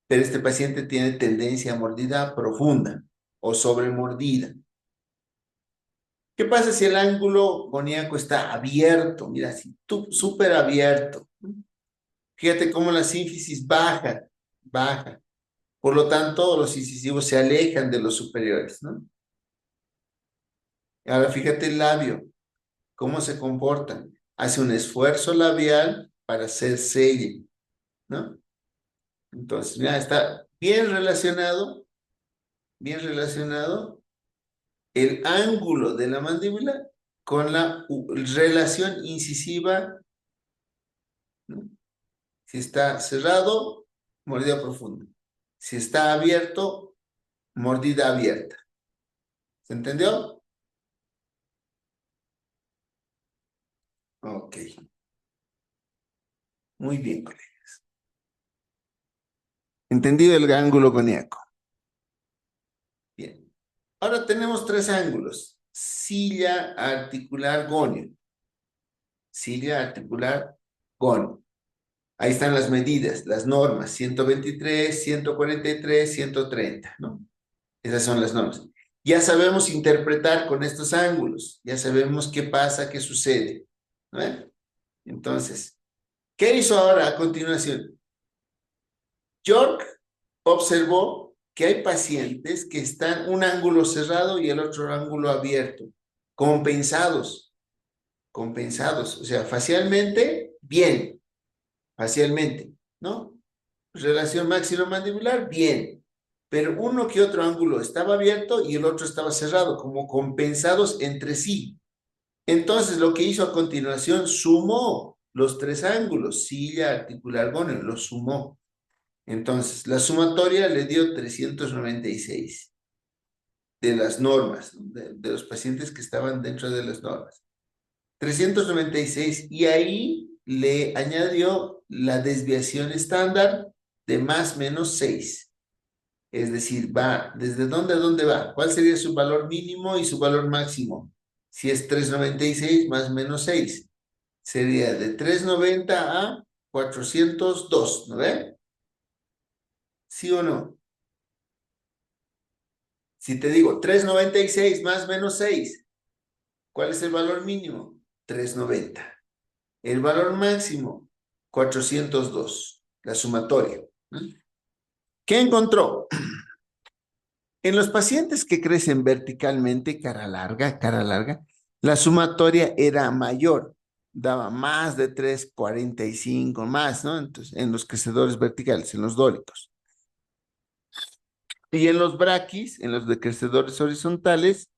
Pero este paciente tiene tendencia a mordida profunda o sobremordida. ¿Qué pasa si el ángulo coníaco está abierto? Mira, así, súper abierto. Fíjate cómo la sínfisis baja. Por lo tanto, los incisivos se alejan de los superiores, ¿no? Ahora fíjate el labio, cómo se comporta. Hace un esfuerzo labial para hacer selle, ¿no? Entonces, ya está bien relacionado el ángulo de la mandíbula con la relación incisiva, ¿no? Si está cerrado, mordida profunda. Si está abierto, mordida abierta. ¿Se entendió? Ok, muy bien, colega. ¿Entendido el ángulo coníaco? Bien. Ahora tenemos tres ángulos. Silla articular gonio. Silla articular gonio. Ahí están las medidas, las normas, 123, 143, 130, ¿no? Esas son las normas. Ya sabemos interpretar con estos ángulos, ya sabemos qué pasa, qué sucede, ¿no? Entonces, ¿qué hizo ahora a continuación? York observó que hay pacientes que están un ángulo cerrado y el otro ángulo abierto, compensados, compensados, o sea, facialmente, bien, facialmente, ¿no? Relación maxilomandibular, bien. Pero uno que otro ángulo estaba abierto y el otro estaba cerrado, como compensados entre sí. Entonces, lo que hizo a continuación, sumó los tres ángulos, silla, articular, gonio, los sumó. Entonces, la sumatoria le dio 396 de las normas, ¿no? de los pacientes que estaban dentro de las normas. 396 y ahí le añadió la desviación estándar de más menos 6. Es decir, va, ¿desde dónde a dónde va? ¿Cuál sería su valor mínimo y su valor máximo? Si es 396 más menos 6, sería de 390 a 402, ¿no ve? ¿Sí o no? Si te digo 396 más menos 6, ¿cuál es el valor mínimo? 390. El valor máximo, 402, la sumatoria. ¿No? ¿Qué encontró? En los pacientes que crecen verticalmente, cara larga, la sumatoria era mayor, daba más de 3,45 más, ¿no? Entonces, en los crecedores verticales, en los dólicos. Y en los braquis, en los decrecedores horizontales,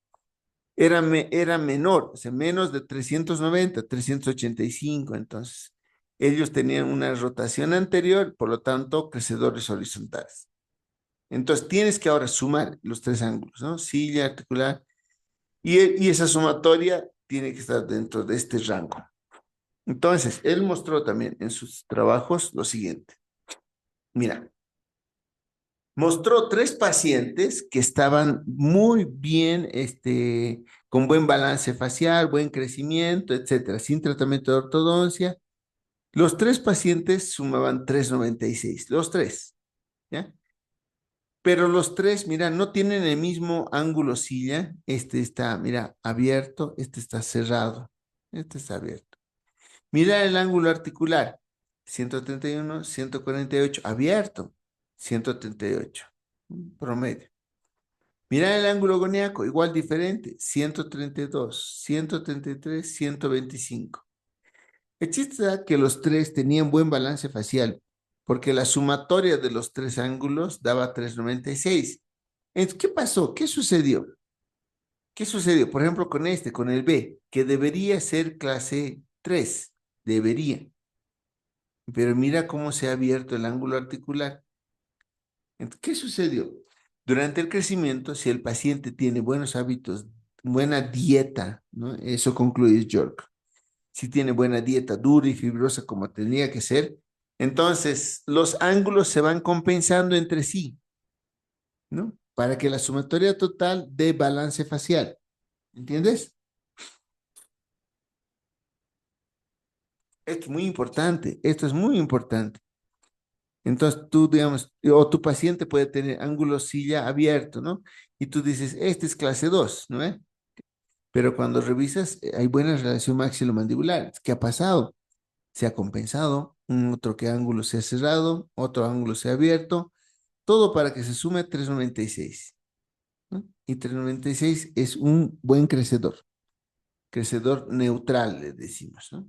era menor, o sea, menos de 390, 385. Entonces, ellos tenían una rotación anterior, por lo tanto, crecedores horizontales. Entonces, tienes que ahora sumar los tres ángulos, ¿no? Silla, articular, y esa sumatoria tiene que estar dentro de este rango. Entonces, él mostró también en sus trabajos lo siguiente. Mira, mostró tres pacientes que estaban muy bien, con buen balance facial, buen crecimiento, etcétera, sin tratamiento de ortodoncia. Los tres pacientes sumaban 396, los tres, ¿ya? Pero los tres, mira, no tienen el mismo ángulo silla. Este está, mira, abierto, este está cerrado, este está abierto. Mira el ángulo articular, 131, 148, abierto, 138, promedio. Mira el ángulo goníaco, igual diferente, 132, 133, 125. El chiste es que los tres tenían buen balance facial, porque la sumatoria de los tres ángulos daba 396. Entonces, ¿qué pasó? ¿Qué sucedió? ¿Qué sucedió? Por ejemplo, con con el B, que debería ser clase 3, debería. Pero mira cómo se ha abierto el ángulo articular. Entonces, ¿qué sucedió? Durante el crecimiento, si el paciente tiene buenos hábitos, buena dieta, ¿no? Eso concluye York. Si tiene buena dieta dura y fibrosa como tenía que ser, entonces los ángulos se van compensando entre sí, ¿no? Para que la sumatoria total dé balance facial. ¿Entiendes? Esto es muy importante. Esto es muy importante. Entonces tú, digamos, o tu paciente puede tener ángulo silla abierto, ¿no? Y tú dices, este es clase 2, ¿no? Pero cuando revisas, hay buena relación maxilomandibular. ¿Qué ha pasado? Se ha compensado, un otro que ángulo se ha cerrado, otro ángulo se ha abierto, todo para que se sume 396, ¿no? Y 396 es un buen crecedor neutral, le decimos, ¿no?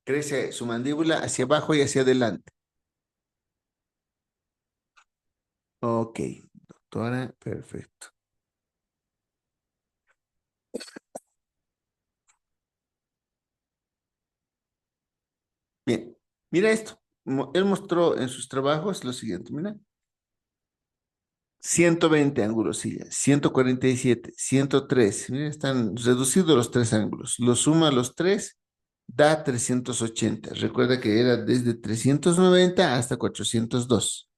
Crece su mandíbula hacia abajo y hacia adelante. Ok, doctora, perfecto. Bien, mira esto. Él mostró en sus trabajos lo siguiente, mira. 120 ángulos silla, 147, 103. Mira, están reducidos los tres ángulos. Lo suma los tres, da 380. Recuerda que era desde 390 hasta 402.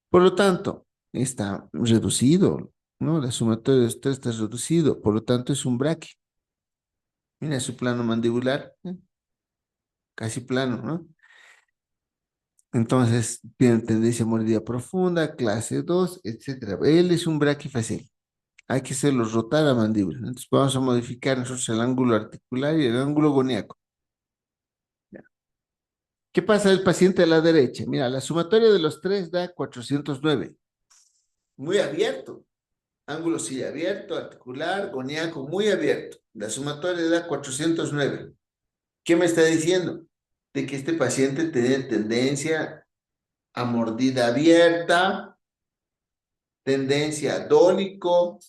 Por lo tanto, está reducido. ¿no? La sumatoria de los tres está reducido, por lo tanto es un braque. Mira su plano mandibular, casi plano, ¿no? Entonces, tiene tendencia a mordida profunda, clase 2, etcétera. Él es un braquifacial. Hay que hacerlo rotar a mandíbula. Entonces, vamos a modificar nosotros el ángulo articular y el ángulo goníaco. Ya. ¿Qué pasa del paciente a la derecha? Mira, la sumatoria de los tres da 409. Muy abierto. Ángulo sí abierto, articular, goníaco, muy abierto. La sumatoria da 409. ¿Qué me está diciendo? De que este paciente tiene tendencia a mordida abierta, tendencia a dólico,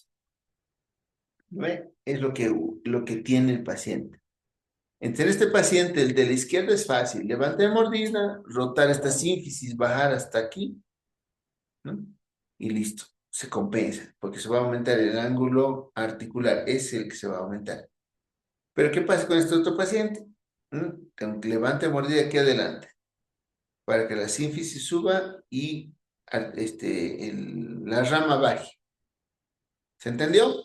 ¿no ve? Es lo que tiene el paciente. Entre este paciente, el de la izquierda es fácil. Levantar mordida, rotar esta sínfisis, bajar hasta aquí, ¿no? Y listo. Se compensa, porque se va a aumentar el ángulo articular. Es el que se va a aumentar. Pero ¿qué pasa con este otro paciente? Aunque levante mordida aquí adelante, para que la sínfisis suba y la rama baje. ¿Se entendió?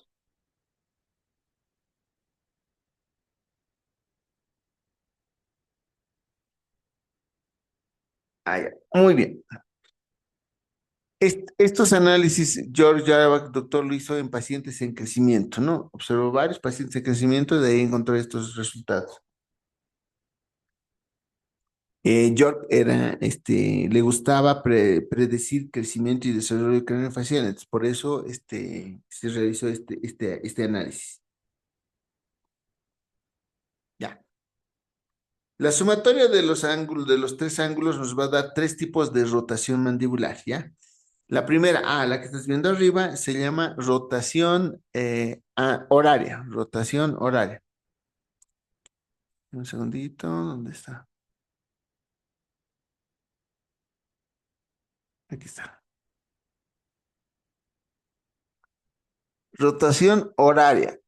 Ah, ya. Muy bien. Estos análisis, George Jarak, doctor, lo hizo en pacientes en crecimiento, ¿no? Observó varios pacientes en crecimiento y de ahí encontró estos resultados. George le gustaba predecir crecimiento y desarrollo craneofacial, entonces por eso se realizó este análisis. Ya. La sumatoria de los ángulos, de los tres ángulos, nos va a dar tres tipos de rotación mandibular, ¿ya? La primera, la que estás viendo arriba, se llama rotación horaria. Rotación horaria. Un segundito, ¿dónde está? Aquí está. Rotación horaria.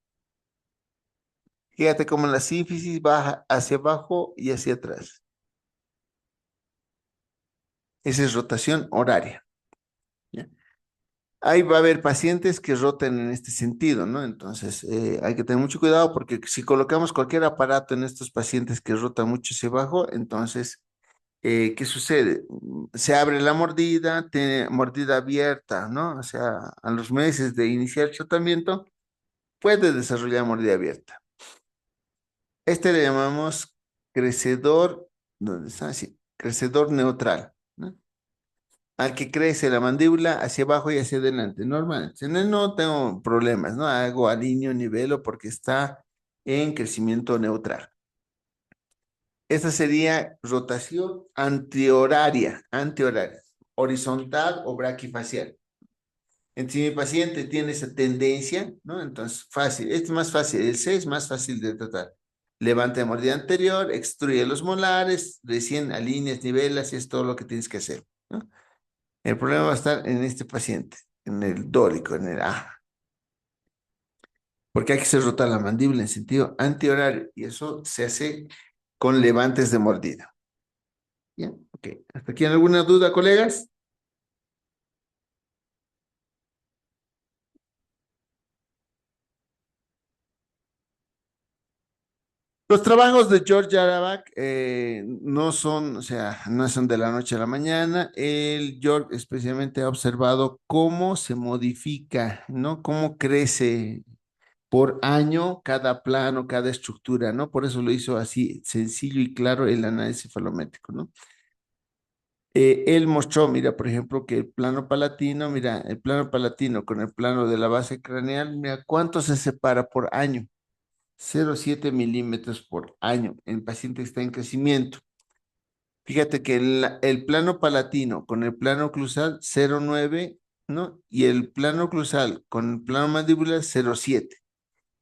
Fíjate cómo la sínfisis baja hacia abajo y hacia atrás. Esa es rotación horaria. ¿Ya? Ahí va a haber pacientes que roten en este sentido, ¿no? Entonces, hay que tener mucho cuidado porque si colocamos cualquier aparato en estos pacientes que rotan mucho hacia abajo, entonces, ¿qué sucede? Se abre la mordida, tiene mordida abierta, ¿no? O sea, a los meses de iniciar el tratamiento, puede desarrollar mordida abierta. Este le llamamos crecedor, ¿dónde está? Sí, crecedor neutral, ¿no? Al que crece la mandíbula hacia abajo y hacia adelante. Normal. En él no tengo problemas, ¿no? Hago alineo, nivelo porque está en crecimiento neutral. Esta sería rotación antihoraria, horizontal o braquifacial. Entonces, si mi paciente tiene esa tendencia, ¿no? Entonces, fácil. Este es más fácil. El C es más fácil de tratar. Levanta de mordida anterior, extruye los molares, recién alineas, nivelas y es todo lo que tienes que hacer, ¿no? El problema va a estar en este paciente, en el dórico, en el A, porque hay que hacer rotar la mandíbula en sentido antihorario y eso se hace con levantes de mordida. ¿Bien? Ok. ¿Hasta aquí alguna duda, colegas? Los trabajos de George Aravak no son, o sea, no son de la noche a la mañana. El George especialmente ha observado cómo se modifica, ¿no? Cómo crece por año cada plano, cada estructura, ¿no? Por eso lo hizo así sencillo y claro el análisis cefalométrico, ¿no? Él mostró, mira, por ejemplo, que el plano palatino, mira, el plano palatino con el plano de la base craneal, mira, ¿cuánto se separa por año? 0,7 milímetros por año. El paciente está en crecimiento. Fíjate que el plano palatino con el plano oclusal 0,9, ¿no? Y el plano oclusal con el plano mandibular 0,7.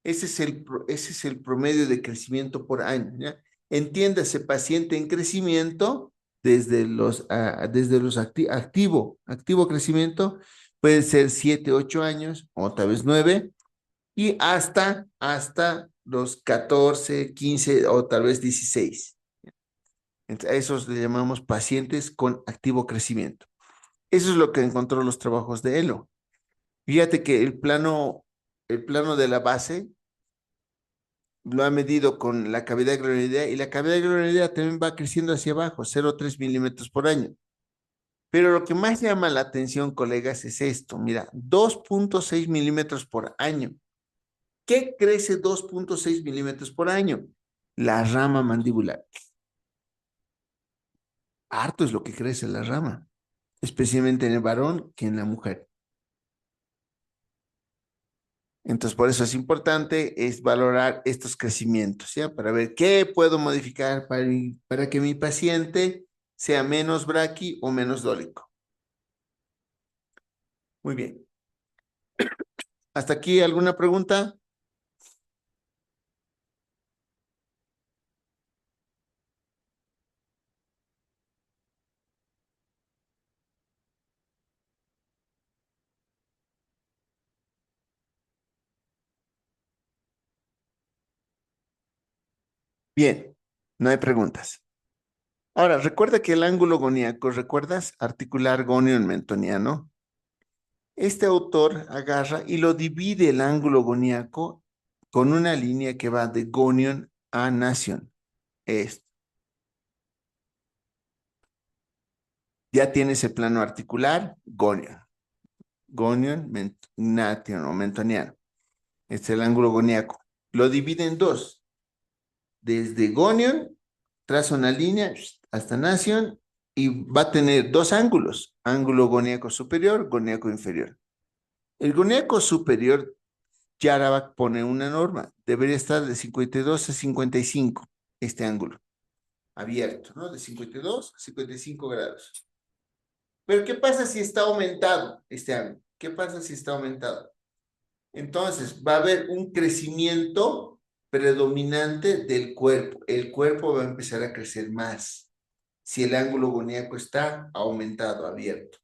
Ese es el promedio de crecimiento por año, ¿ya? Entiéndase, paciente en crecimiento, activo crecimiento, puede ser 7, 8 años, o tal vez 9, y hasta los 14, 15 o tal vez 16. Entonces, a esos le llamamos pacientes con activo crecimiento. Eso es lo que encontró los trabajos de Elo. Fíjate que el plano de la base lo ha medido con la cavidad glenoidea y la cavidad glenoidea también va creciendo hacia abajo, 0,3 milímetros por año. Pero lo que más llama la atención, colegas, es esto. Mira, 2,6 milímetros por año. ¿Qué crece 2,6 milímetros por año? La rama mandibular. Harto es lo que crece la rama, especialmente en el varón que en la mujer. Entonces, por eso es importante es valorar estos crecimientos, ¿ya? Para ver qué puedo modificar para que mi paciente sea menos braqui o menos dólico. Muy bien. ¿Hasta aquí alguna pregunta? Bien, no hay preguntas. Ahora, recuerda que el ángulo goníaco, ¿recuerdas? Articular gonion mentoniano. Este autor agarra y lo divide el ángulo goníaco con una línea que va de gonion a nasion. Esto. Ya tienes el plano articular, gonion. Gonion, nation o mentoniano. Este es el ángulo goníaco. Lo divide en dos. Desde gonion, traza una línea hasta nasion y va a tener dos ángulos. Ángulo goníaco superior, goníaco inferior. El goníaco superior, Yaravak pone una norma. Debería estar de 52 a 55, este ángulo. Abierto, ¿no? De 52 a 55 grados. Pero ¿qué pasa si está aumentado este ángulo? ¿Qué pasa si está aumentado? Entonces, va a haber un crecimiento predominante del cuerpo. El cuerpo va a empezar a crecer más si el ángulo goníaco está aumentado, abierto.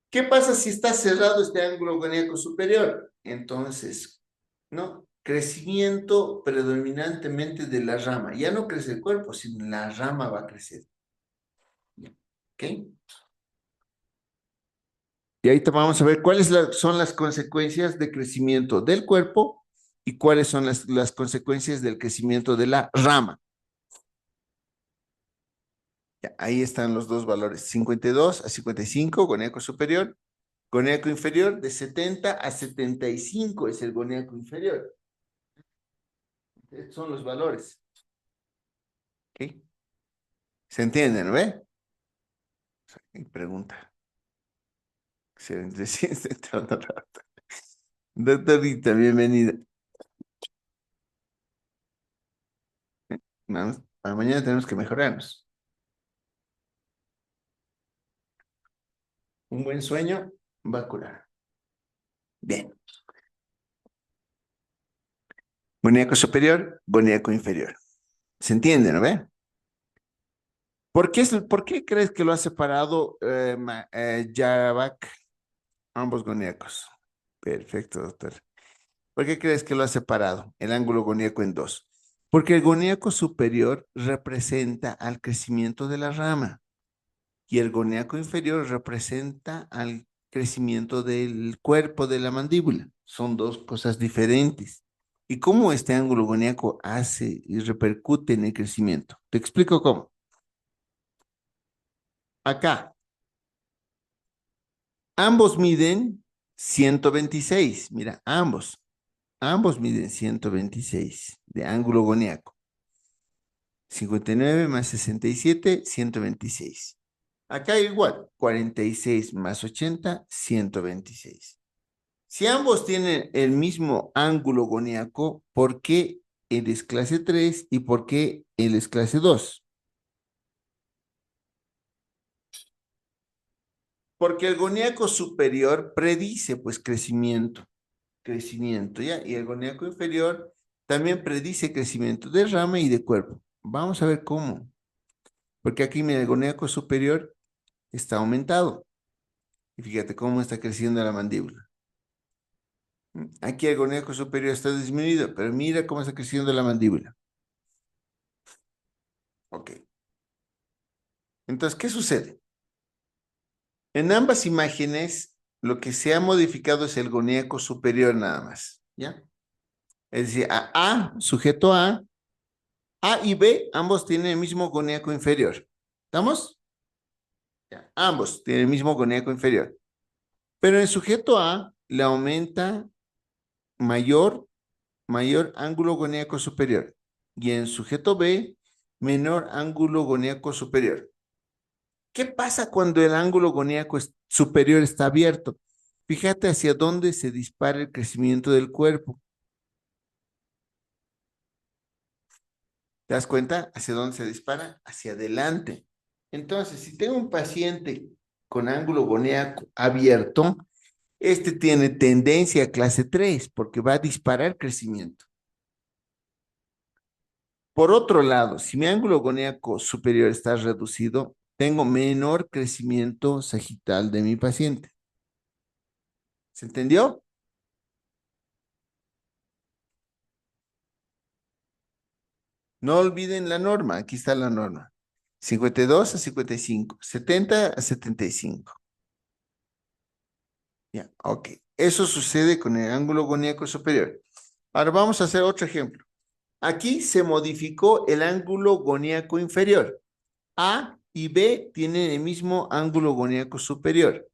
¿Qué pasa si está cerrado este ángulo goníaco superior? Entonces, ¿no? Crecimiento predominantemente de la rama. Ya no crece el cuerpo, sino la rama va a crecer. ¿Ok? Y ahí vamos a ver cuáles son las consecuencias de crecimiento del cuerpo y cuáles son las consecuencias del crecimiento de la rama. Ya, ahí están los dos valores, 52 a 55, goníaco superior, goníaco inferior, de 70 a 75 es el goníaco inferior. Estos son los valores. ¿Ok? ¿Se entiende, no ve? Y pregunta. Excelente. Sí, doctorita, bienvenida. Vamos, para mañana tenemos que mejorarnos. Un buen sueño va a curar. Bien. Goníaco superior, goníaco inferior. ¿Se entiende, no ve? ¿Por qué crees que lo ha separado Yaravak, ambos goníacos? Perfecto, doctor. ¿Por qué crees que lo ha separado el ángulo goníaco en dos? Porque el goníaco superior representa al crecimiento de la rama y el goníaco inferior representa al crecimiento del cuerpo de la mandíbula. Son dos cosas diferentes. ¿Y cómo este ángulo goníaco hace y repercute en el crecimiento? Te explico cómo. Acá, ambos miden 126. Mira, ambos miden 126 de ángulo goníaco. 59 más 67, 126. Acá igual, 46 más 80, 126. Si ambos tienen el mismo ángulo goníaco, ¿por qué él es clase 3 y por qué él es clase 2? Porque el goníaco superior predice pues crecimiento, ¿ya? Y el goníaco inferior también predice crecimiento de rama y de cuerpo. Vamos a ver cómo. Porque aquí, mira, el goníaco superior está aumentado. Y fíjate cómo está creciendo la mandíbula. Aquí el goníaco superior está disminuido, pero mira cómo está creciendo la mandíbula. Ok. Entonces, ¿qué sucede? En ambas imágenes Lo que se ha modificado es el goníaco superior nada más, ¿ya? Es decir, sujeto A y B, ambos tienen el mismo goníaco inferior. ¿Estamos? Ya, ambos tienen el mismo goníaco inferior. Pero el sujeto A le aumenta mayor, mayor ángulo goníaco superior. Y en sujeto B, menor ángulo goníaco superior. ¿Qué pasa cuando el ángulo goníaco superior está abierto? Fíjate hacia dónde se dispara el crecimiento del cuerpo. ¿Te das cuenta? ¿Hacia dónde se dispara? Hacia adelante. Entonces, si tengo un paciente con ángulo goníaco abierto, este tiene tendencia a clase 3 porque va a disparar crecimiento. Por otro lado, si mi ángulo goníaco superior está reducido, tengo menor crecimiento sagital de mi paciente. ¿Se entendió? No olviden la norma, aquí está la norma. 52 a 55, 70 a 75. Ya, ok. Eso sucede con el ángulo goníaco superior. Ahora vamos a hacer otro ejemplo. Aquí se modificó el ángulo goníaco inferior. A y B tienen el mismo ángulo goníaco superior,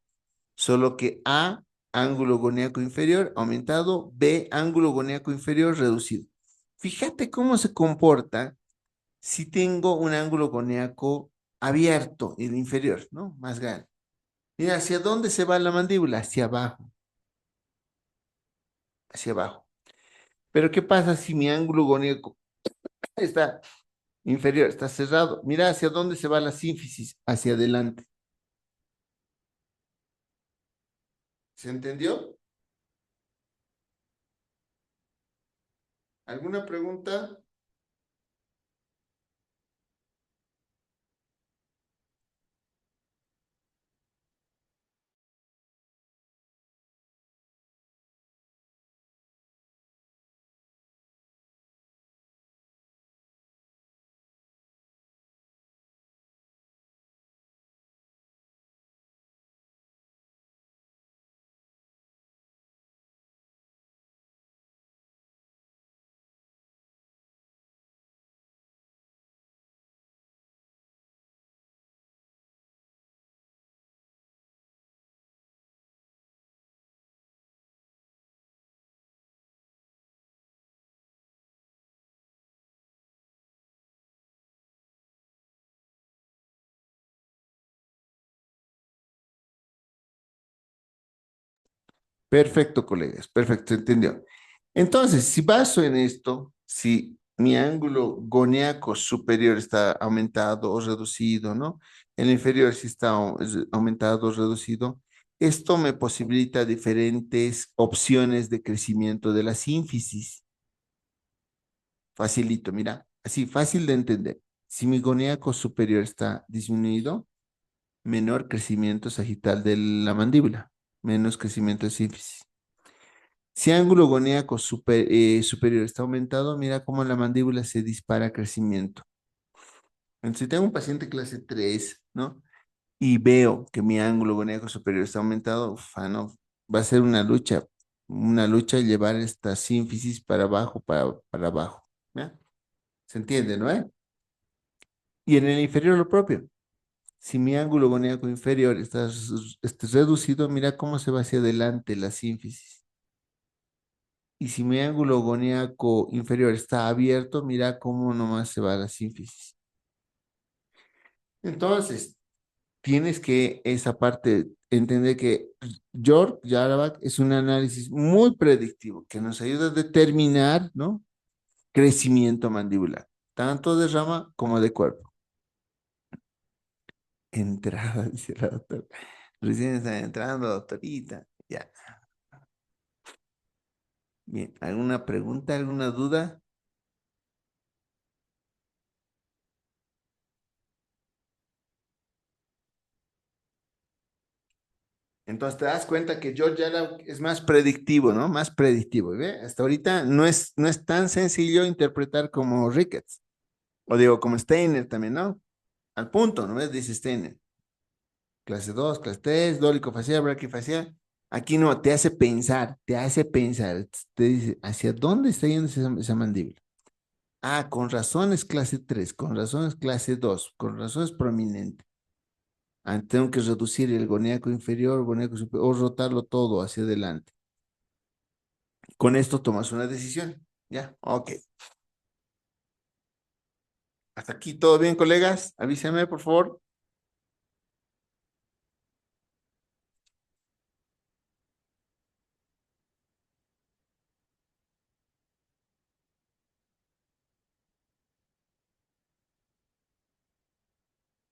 solo que A, ángulo goníaco inferior aumentado, B, ángulo goníaco inferior reducido. Fíjate cómo se comporta si tengo un ángulo goníaco abierto, el inferior, ¿no? Más grande. Mira, ¿hacia dónde se va la mandíbula? Hacia abajo, hacia abajo. Pero ¿qué pasa si mi ángulo goníaco está inferior, está cerrado? Mira, ¿hacia dónde se va la sínfisis? Hacia adelante. ¿Se entendió? ¿Alguna pregunta? Perfecto, colegas, perfecto, entendió. Entonces, si baso en esto, si mi ángulo goníaco superior está aumentado o reducido, ¿no? El inferior si está aumentado o reducido, esto me posibilita diferentes opciones de crecimiento de la sínfisis. Facilito, mira, así fácil de entender. Si mi goníaco superior está disminuido, menor crecimiento sagital de la mandíbula, menos crecimiento de sínfisis. Si ángulo goníaco superior está aumentado, mira cómo la mandíbula se dispara a crecimiento. Entonces, si tengo un paciente clase 3, ¿no? Y veo que mi ángulo goníaco superior está aumentado, no, va a ser una lucha llevar esta sínfisis para abajo, para abajo. ¿Ya? ¿Se entiende, no? Y en el inferior lo propio. Si mi ángulo goníaco inferior está reducido, mira cómo se va hacia adelante la sínfisis. Y si mi ángulo goníaco inferior está abierto, mira cómo nomás se va la sínfisis. Entonces, tienes que esa parte entender que George Yaravak es un análisis muy predictivo que nos ayuda a determinar, ¿no? Crecimiento mandibular, tanto de rama como de cuerpo. Entrada, dice la doctora. Recién está entrando, doctorita. Ya. Bien, ¿alguna pregunta, alguna duda? Entonces te das cuenta que George Yara es más predictivo, ¿no? Más predictivo. ¿Ve? Hasta ahorita no es tan sencillo interpretar como Ricketts. O digo, como Steiner también, ¿no? Al punto, ¿no ves? Dice Steiner. Clase 2, clase 3, dólico facial, braquifacial. Aquí no, te hace pensar, te dice, ¿hacia dónde está yendo esa mandíbula? Ah, con razón es clase 3, con razón es clase 2, con razón es prominente. Ah, tengo que reducir el goníaco inferior, goníaco superior, o rotarlo todo hacia adelante. Con esto tomas una decisión. Ya, ok. Hasta aquí todo bien, colegas. Avísame, por favor.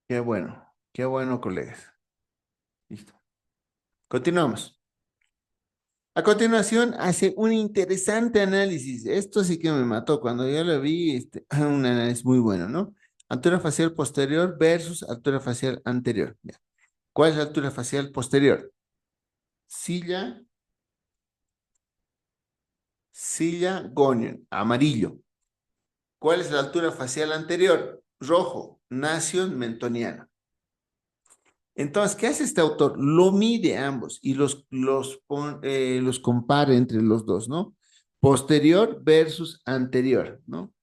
Qué bueno, colegas. Listo. Continuamos. A continuación, hace un interesante análisis. Esto sí que me mató. Cuando yo lo vi, un análisis muy bueno, ¿no? Altura facial posterior versus altura facial anterior. Ya. ¿Cuál es la altura facial posterior? Silla, silla, gonion, amarillo. ¿Cuál es la altura facial anterior? Rojo, nación mentoniana. Entonces, ¿qué hace este autor? Lo mide ambos y los compara entre los dos, ¿no? Posterior versus anterior, ¿no?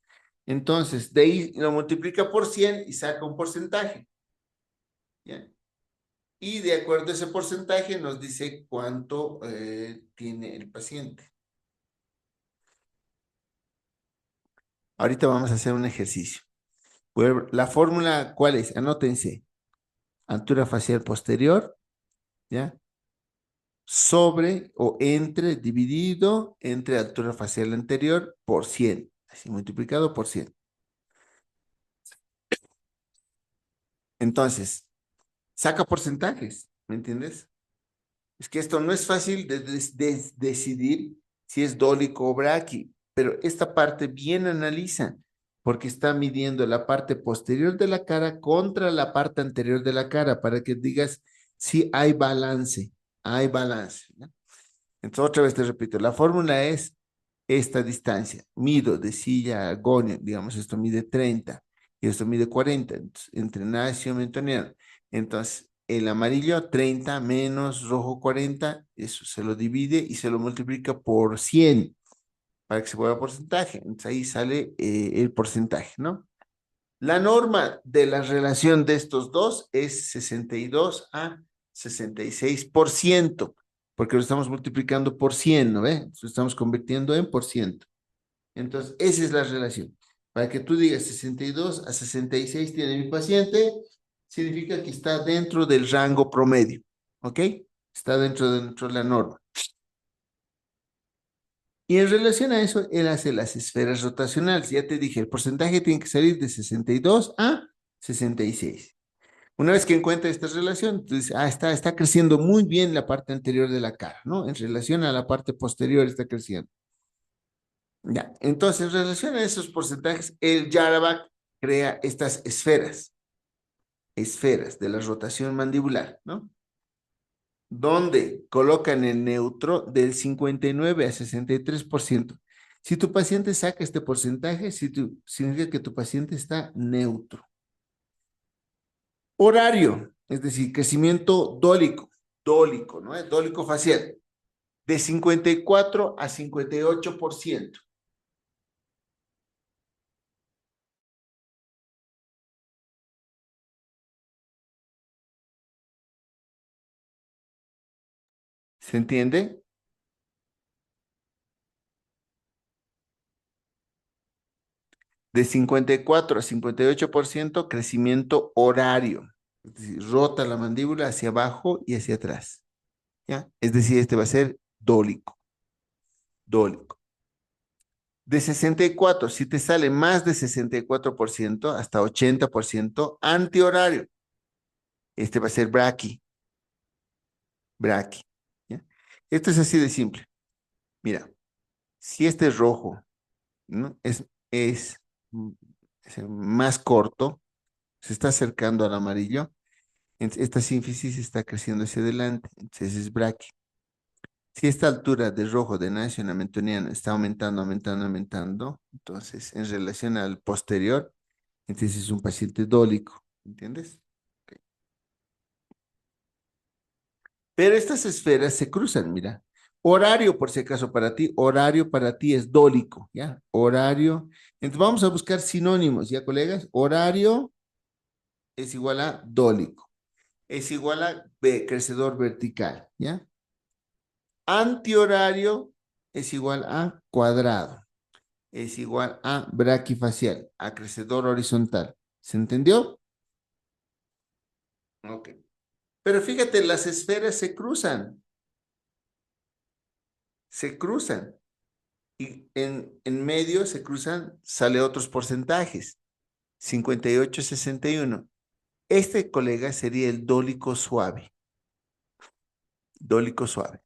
Entonces, de ahí lo multiplica por 100 y saca un porcentaje, ¿ya? Y de acuerdo a ese porcentaje nos dice cuánto tiene el paciente. Ahorita vamos a hacer un ejercicio. La fórmula, ¿cuál es? Anótense. Altura facial posterior, ¿ya? Sobre o entre, dividido entre altura facial anterior por 100, así multiplicado por 100. Entonces, saca porcentajes, ¿me entiendes? Es que esto no es fácil de decidir si es dólico o braqui, pero esta parte bien analiza, porque está midiendo la parte posterior de la cara contra la parte anterior de la cara, para que digas si hay balance, hay balance, ¿no? Entonces, otra vez te repito, la fórmula es esta distancia. Mido de silla a agonio, digamos, esto mide 30 y esto mide 40, entre nacio y mentoniano. Entonces, el amarillo 30 menos rojo 40, eso se lo divide y se lo multiplica por 100 para que se vuelva porcentaje. Entonces, ahí sale el porcentaje, ¿no? La norma de la relación de estos dos es 62 a 66%, porque lo estamos multiplicando por 100, ¿no ve? Lo estamos convirtiendo en por ciento. Entonces, esa es la relación. Para que tú digas 62 a 66 tiene mi paciente, significa que está dentro del rango promedio, ¿ok? Está dentro de la norma. Y en relación a eso, él hace las esferas rotacionales. Ya te dije, el porcentaje tiene que salir de 62 a 66. Una vez que encuentra esta relación, entonces, está creciendo muy bien la parte anterior de la cara, ¿no? En relación a la parte posterior está creciendo. Ya, entonces, en relación a esos porcentajes, el Jarabac crea estas esferas de la rotación mandibular, ¿no? Donde colocan el neutro del 59 a 63%. Si tu paciente saca este porcentaje, significa que tu paciente está neutro. Horario, es decir, crecimiento dólico, ¿no? Dólico facial, de 54 a 58%. ¿Se entiende? De 54 a 58% crecimiento horario. Es decir, rota la mandíbula hacia abajo y hacia atrás. ¿Ya? Es decir, este va a ser dólico. De 64, si te sale más de 64%, hasta 80%, antihorario. Este va a ser braqui. ¿Ya? Esto es así de simple. Mira, si este es rojo, ¿no? Mm, es más corto, se está acercando al amarillo, esta sínfisis está creciendo hacia adelante, entonces es braqui. Si esta altura de rojo de nación mentoniano está aumentando, entonces en relación al posterior, entonces es un paciente dólico, ¿entiendes? Ok. Pero estas esferas se cruzan, mira. Horario, por si acaso para ti, horario para ti es dólico, ¿ya? Horario. Entonces vamos a buscar sinónimos, ¿ya, colegas? Horario es igual a dólico, es igual a crecedor vertical, ¿ya? Antihorario es igual a cuadrado, es igual a braquifacial, a crecedor horizontal. ¿Se entendió? Ok. Pero fíjate, las esferas se cruzan. Y en medio se cruzan, sale otros porcentajes, 58, 61. Este, colega, sería el dólico suave, dólico suave.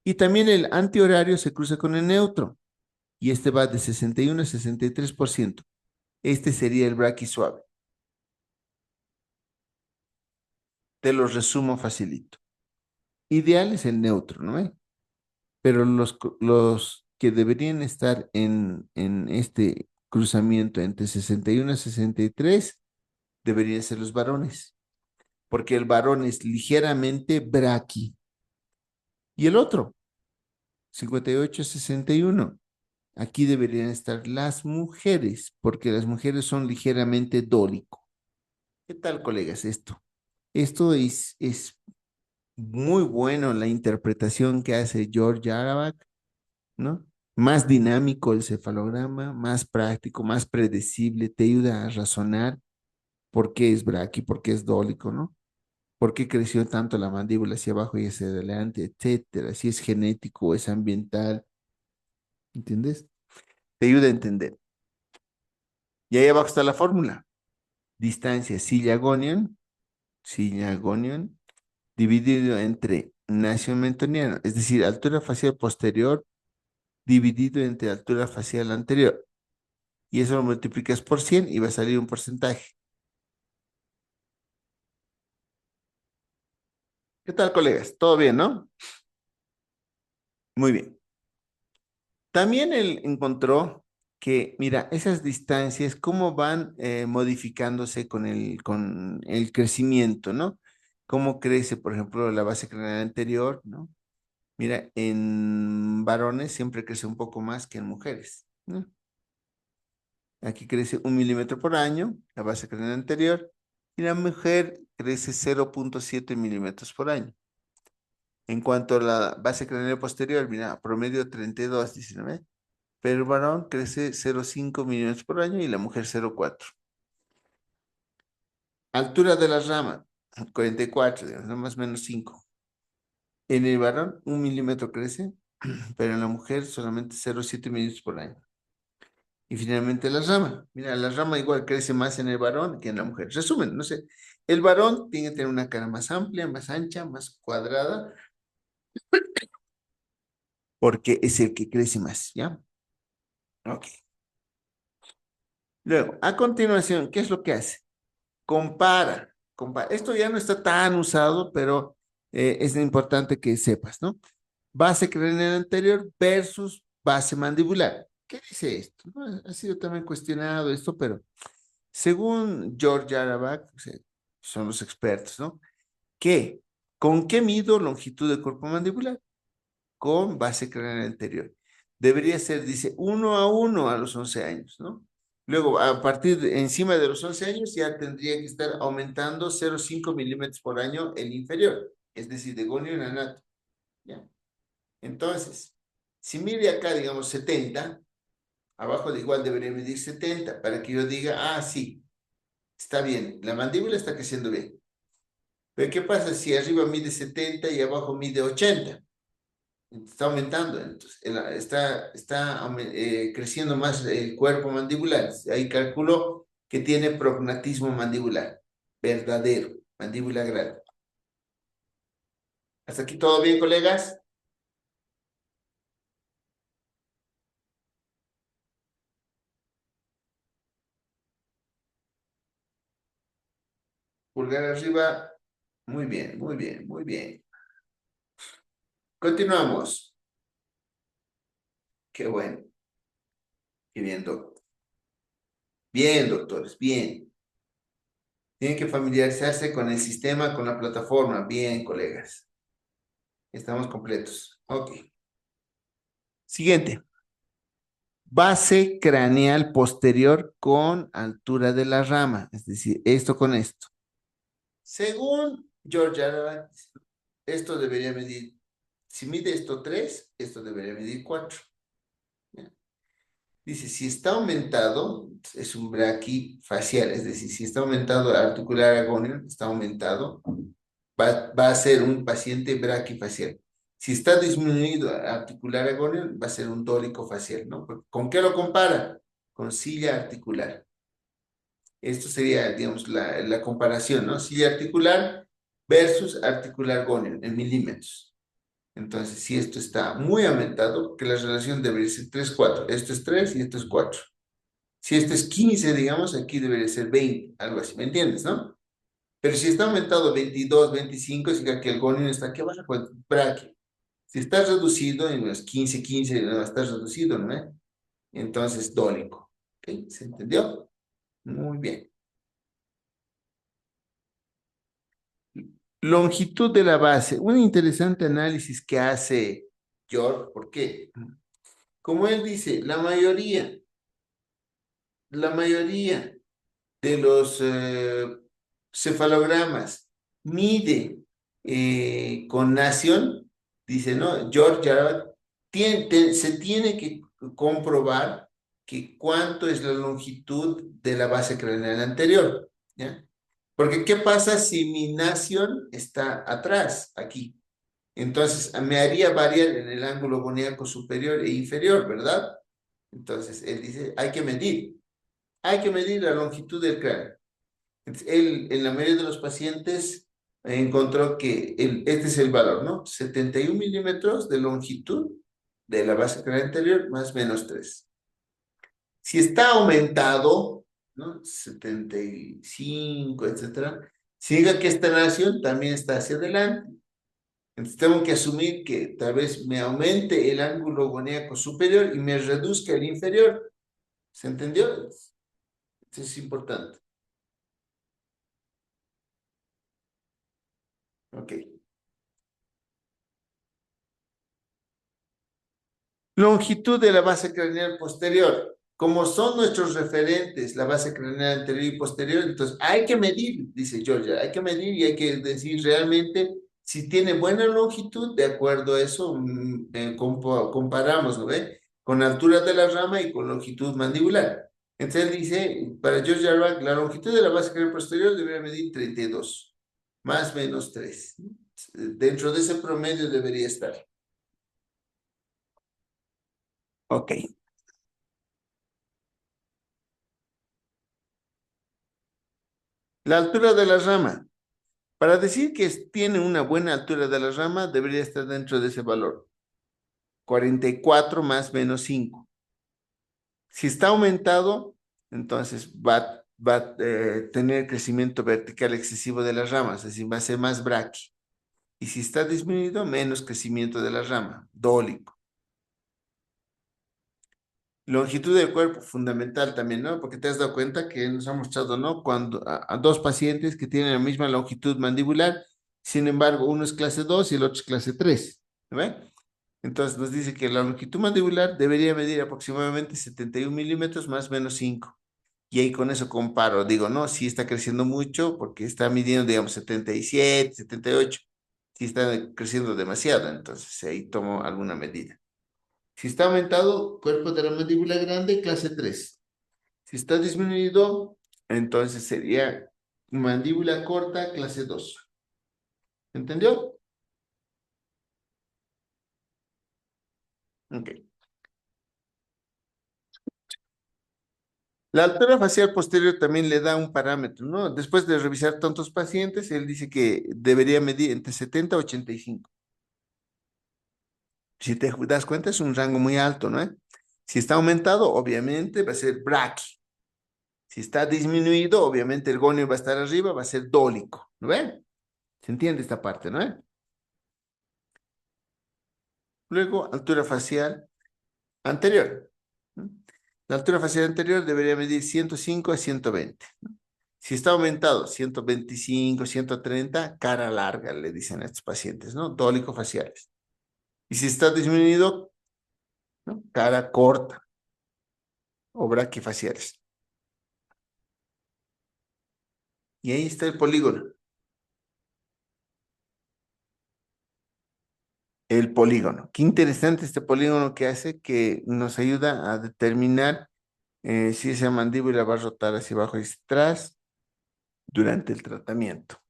Y también el antihorario se cruza con el neutro, y este va de 61 a 63%. Este sería el suave. Te lo resumo facilito. Ideal es el neutro, ¿no ve? Pero los que deberían estar en este cruzamiento entre 61 a 63 deberían ser los varones, porque el varón es ligeramente braqui. Y el otro, 58 a 61. Aquí deberían estar las mujeres, porque las mujeres son ligeramente dólico. ¿Qué tal, colegas, esto? Esto es muy bueno la interpretación que hace George Arabac, ¿no? Más dinámico el cefalograma, más práctico, más predecible, te ayuda a razonar por qué es braqui, por qué es dólico, ¿no? ¿Por qué creció tanto la mandíbula hacia abajo y hacia adelante, etcétera? Si es genético o es ambiental, ¿entiendes? Te ayuda a entender. Y ahí abajo está la fórmula. Distancia Silla-Gonion, dividido entre nación mentoniano, es decir, altura facial posterior dividido entre altura facial anterior. Y eso lo multiplicas por 100 y va a salir un porcentaje. ¿Qué tal, colegas? ¿Todo bien, no? Muy bien. También él encontró que, mira, esas distancias, cómo van modificándose con el crecimiento, ¿no? Cómo crece, por ejemplo, la base craneal anterior, ¿no? Mira, en varones siempre crece un poco más que en mujeres, ¿no? Aquí crece 1 milímetro por año, la base craneal anterior, y la mujer crece 0,7 milímetros por año. En cuanto a la base craneal posterior, mira, promedio 32, 19, pero el varón crece 0,5 milímetros por año y la mujer 0,4. Altura de la rama, 44, digamos, ¿no? Más o menos 5. En el varón, 1 milímetro crece, pero en la mujer solamente 0,7 milímetros por año. Y finalmente la rama. Mira, la rama igual crece más en el varón que en la mujer. Resumen, no sé. El varón tiene que tener una cara más amplia, más ancha, más cuadrada, porque es el que crece más, ¿ya? Ok. Luego, a continuación, ¿qué es lo que hace? Compara. Esto ya no está tan usado, pero es importante que sepas, ¿no? Base craneal anterior versus base mandibular. ¿Qué dice esto? ¿No? Ha sido también cuestionado esto, pero según George Arabac, o sea, son los expertos, ¿no? ¿Qué? ¿Con qué mido longitud del cuerpo mandibular? Con base craneal anterior. Debería ser, dice, 1 a 1 a los 11 años, ¿no? Luego, a partir encima de los 11 años, ya tendría que estar aumentando 0,5 milímetros por año el inferior, es decir, de gonio en anato, ¿ya? Entonces, si mide acá, digamos, 70, abajo de igual debería medir 70 para que yo diga, ah, sí, está bien, la mandíbula está creciendo bien. Pero ¿qué pasa si arriba mide 70 y abajo mide 80? Está aumentando, entonces está creciendo más el cuerpo mandibular. Ahí calculo que tiene prognatismo mandibular, verdadero, mandíbula grande. ¿Hasta aquí todo bien, colegas? Pulgar arriba, muy bien, muy bien, muy bien. Continuamos. Qué bueno, qué bien, doctor. Bien, doctores, bien. Tienen que familiarizarse con el sistema, con la plataforma. Bien, colegas. Estamos completos. Ok. Siguiente. Base craneal posterior con altura de la rama. Es decir, esto con esto. Según George Ararat, esto debería medir, si mide esto 3, esto debería medir 4. Dice, si está aumentado, es un braquifacial, es decir, si está aumentado articular agóneo, está aumentado, va a ser un paciente braquifacial. Si está disminuido articular agóneo, va a ser un dólico facial, ¿no? ¿Con qué lo compara? Con silla articular. Esto sería, digamos, la comparación, ¿no? Silla articular versus articular góneo en milímetros. Entonces, si esto está muy aumentado, que la relación debería ser 3:4. Esto es 3 y esto es 4. Si esto es 15, digamos, aquí debería ser 20, algo así, ¿me entiendes, no? Pero si está aumentado 22, 25, significa que el gonio está aquí abajo, pues, braquia. Si está reducido, en los 15, 15, no está reducido, ¿no? Entonces, dólico. ¿Ok? ¿Se entendió? Muy bien. Longitud de la base. Un interesante análisis que hace George. ¿Por qué? Como él dice, la mayoría de los cefalogramas mide con nación, dice, ¿no? George Jarrett, se tiene que comprobar que cuánto es la longitud de la base craneal anterior, ¿ya? Porque ¿qué pasa si mi nación está atrás, aquí? Entonces me haría variar en el ángulo goníaco superior e inferior, ¿verdad? Entonces él dice, hay que medir la longitud del cráneo. Entonces, él, en la mayoría de los pacientes, encontró que este es el valor, ¿no? 71 milímetros de longitud de la base craneal anterior más menos 3. Si está aumentado, ¿no? 75, etcétera, significa que esta nación también está hacia adelante. Entonces tengo que asumir que tal vez me aumente el ángulo goníaco superior y me reduzca el inferior. ¿Se entendió? Eso es importante. Ok. Longitud de la base craneal posterior. Como son nuestros referentes, la base craneal anterior y posterior, entonces hay que medir, dice Georgia, hay que medir y hay que decir realmente si tiene buena longitud, de acuerdo a eso, comparamos, ¿no ve? Con altura de la rama y con longitud mandibular. Entonces él dice, para George Arbac, la longitud de la base craneal posterior debería medir 32, más o menos 3. Dentro de ese promedio debería estar. Ok. La altura de la rama. Para decir que tiene una buena altura de la rama, debería estar dentro de ese valor. 44 más menos 5. Si está aumentado, entonces va a tener crecimiento vertical excesivo de las ramas, es decir, va a ser más braqui. Y si está disminuido, menos crecimiento de la rama, dólico. Longitud del cuerpo, fundamental también, ¿no? Porque te has dado cuenta que nos ha mostrado, ¿no? Cuando a dos pacientes que tienen la misma longitud mandibular, sin embargo, uno es clase 2 y el otro es clase 3, ¿no ve? Entonces nos dice que la longitud mandibular debería medir aproximadamente 71 milímetros más o menos 5. Y ahí con eso comparo, digo, no, sí está creciendo mucho porque está midiendo, digamos, 77, 78. Sí está creciendo demasiado, entonces ahí tomo alguna medida. Si está aumentado, cuerpo de la mandíbula grande, clase 3. Si está disminuido, entonces sería mandíbula corta, clase 2. ¿Entendió? Ok. La altura facial posterior también le da un parámetro, ¿no? Después de revisar tantos pacientes, él dice que debería medir entre 70 y 85. Si te das cuenta, es un rango muy alto, ¿no? Si está aumentado, obviamente va a ser braqui. Si está disminuido, obviamente el gonio va a estar arriba, va a ser dólico, ¿no ven? ¿Se entiende esta parte, no? Luego, altura facial anterior. ¿No? La altura facial anterior debería medir 105 a 120. ¿No? Si está aumentado 125, 130, cara larga, le dicen a estos pacientes, ¿no? Dólico-faciales. Y si está disminuido, ¿no? Cara corta o braquifaciales. Y ahí está el polígono. El polígono. Qué interesante este polígono que hace que nos ayuda a determinar si esa mandíbula va a rotar hacia abajo y hacia atrás durante el tratamiento.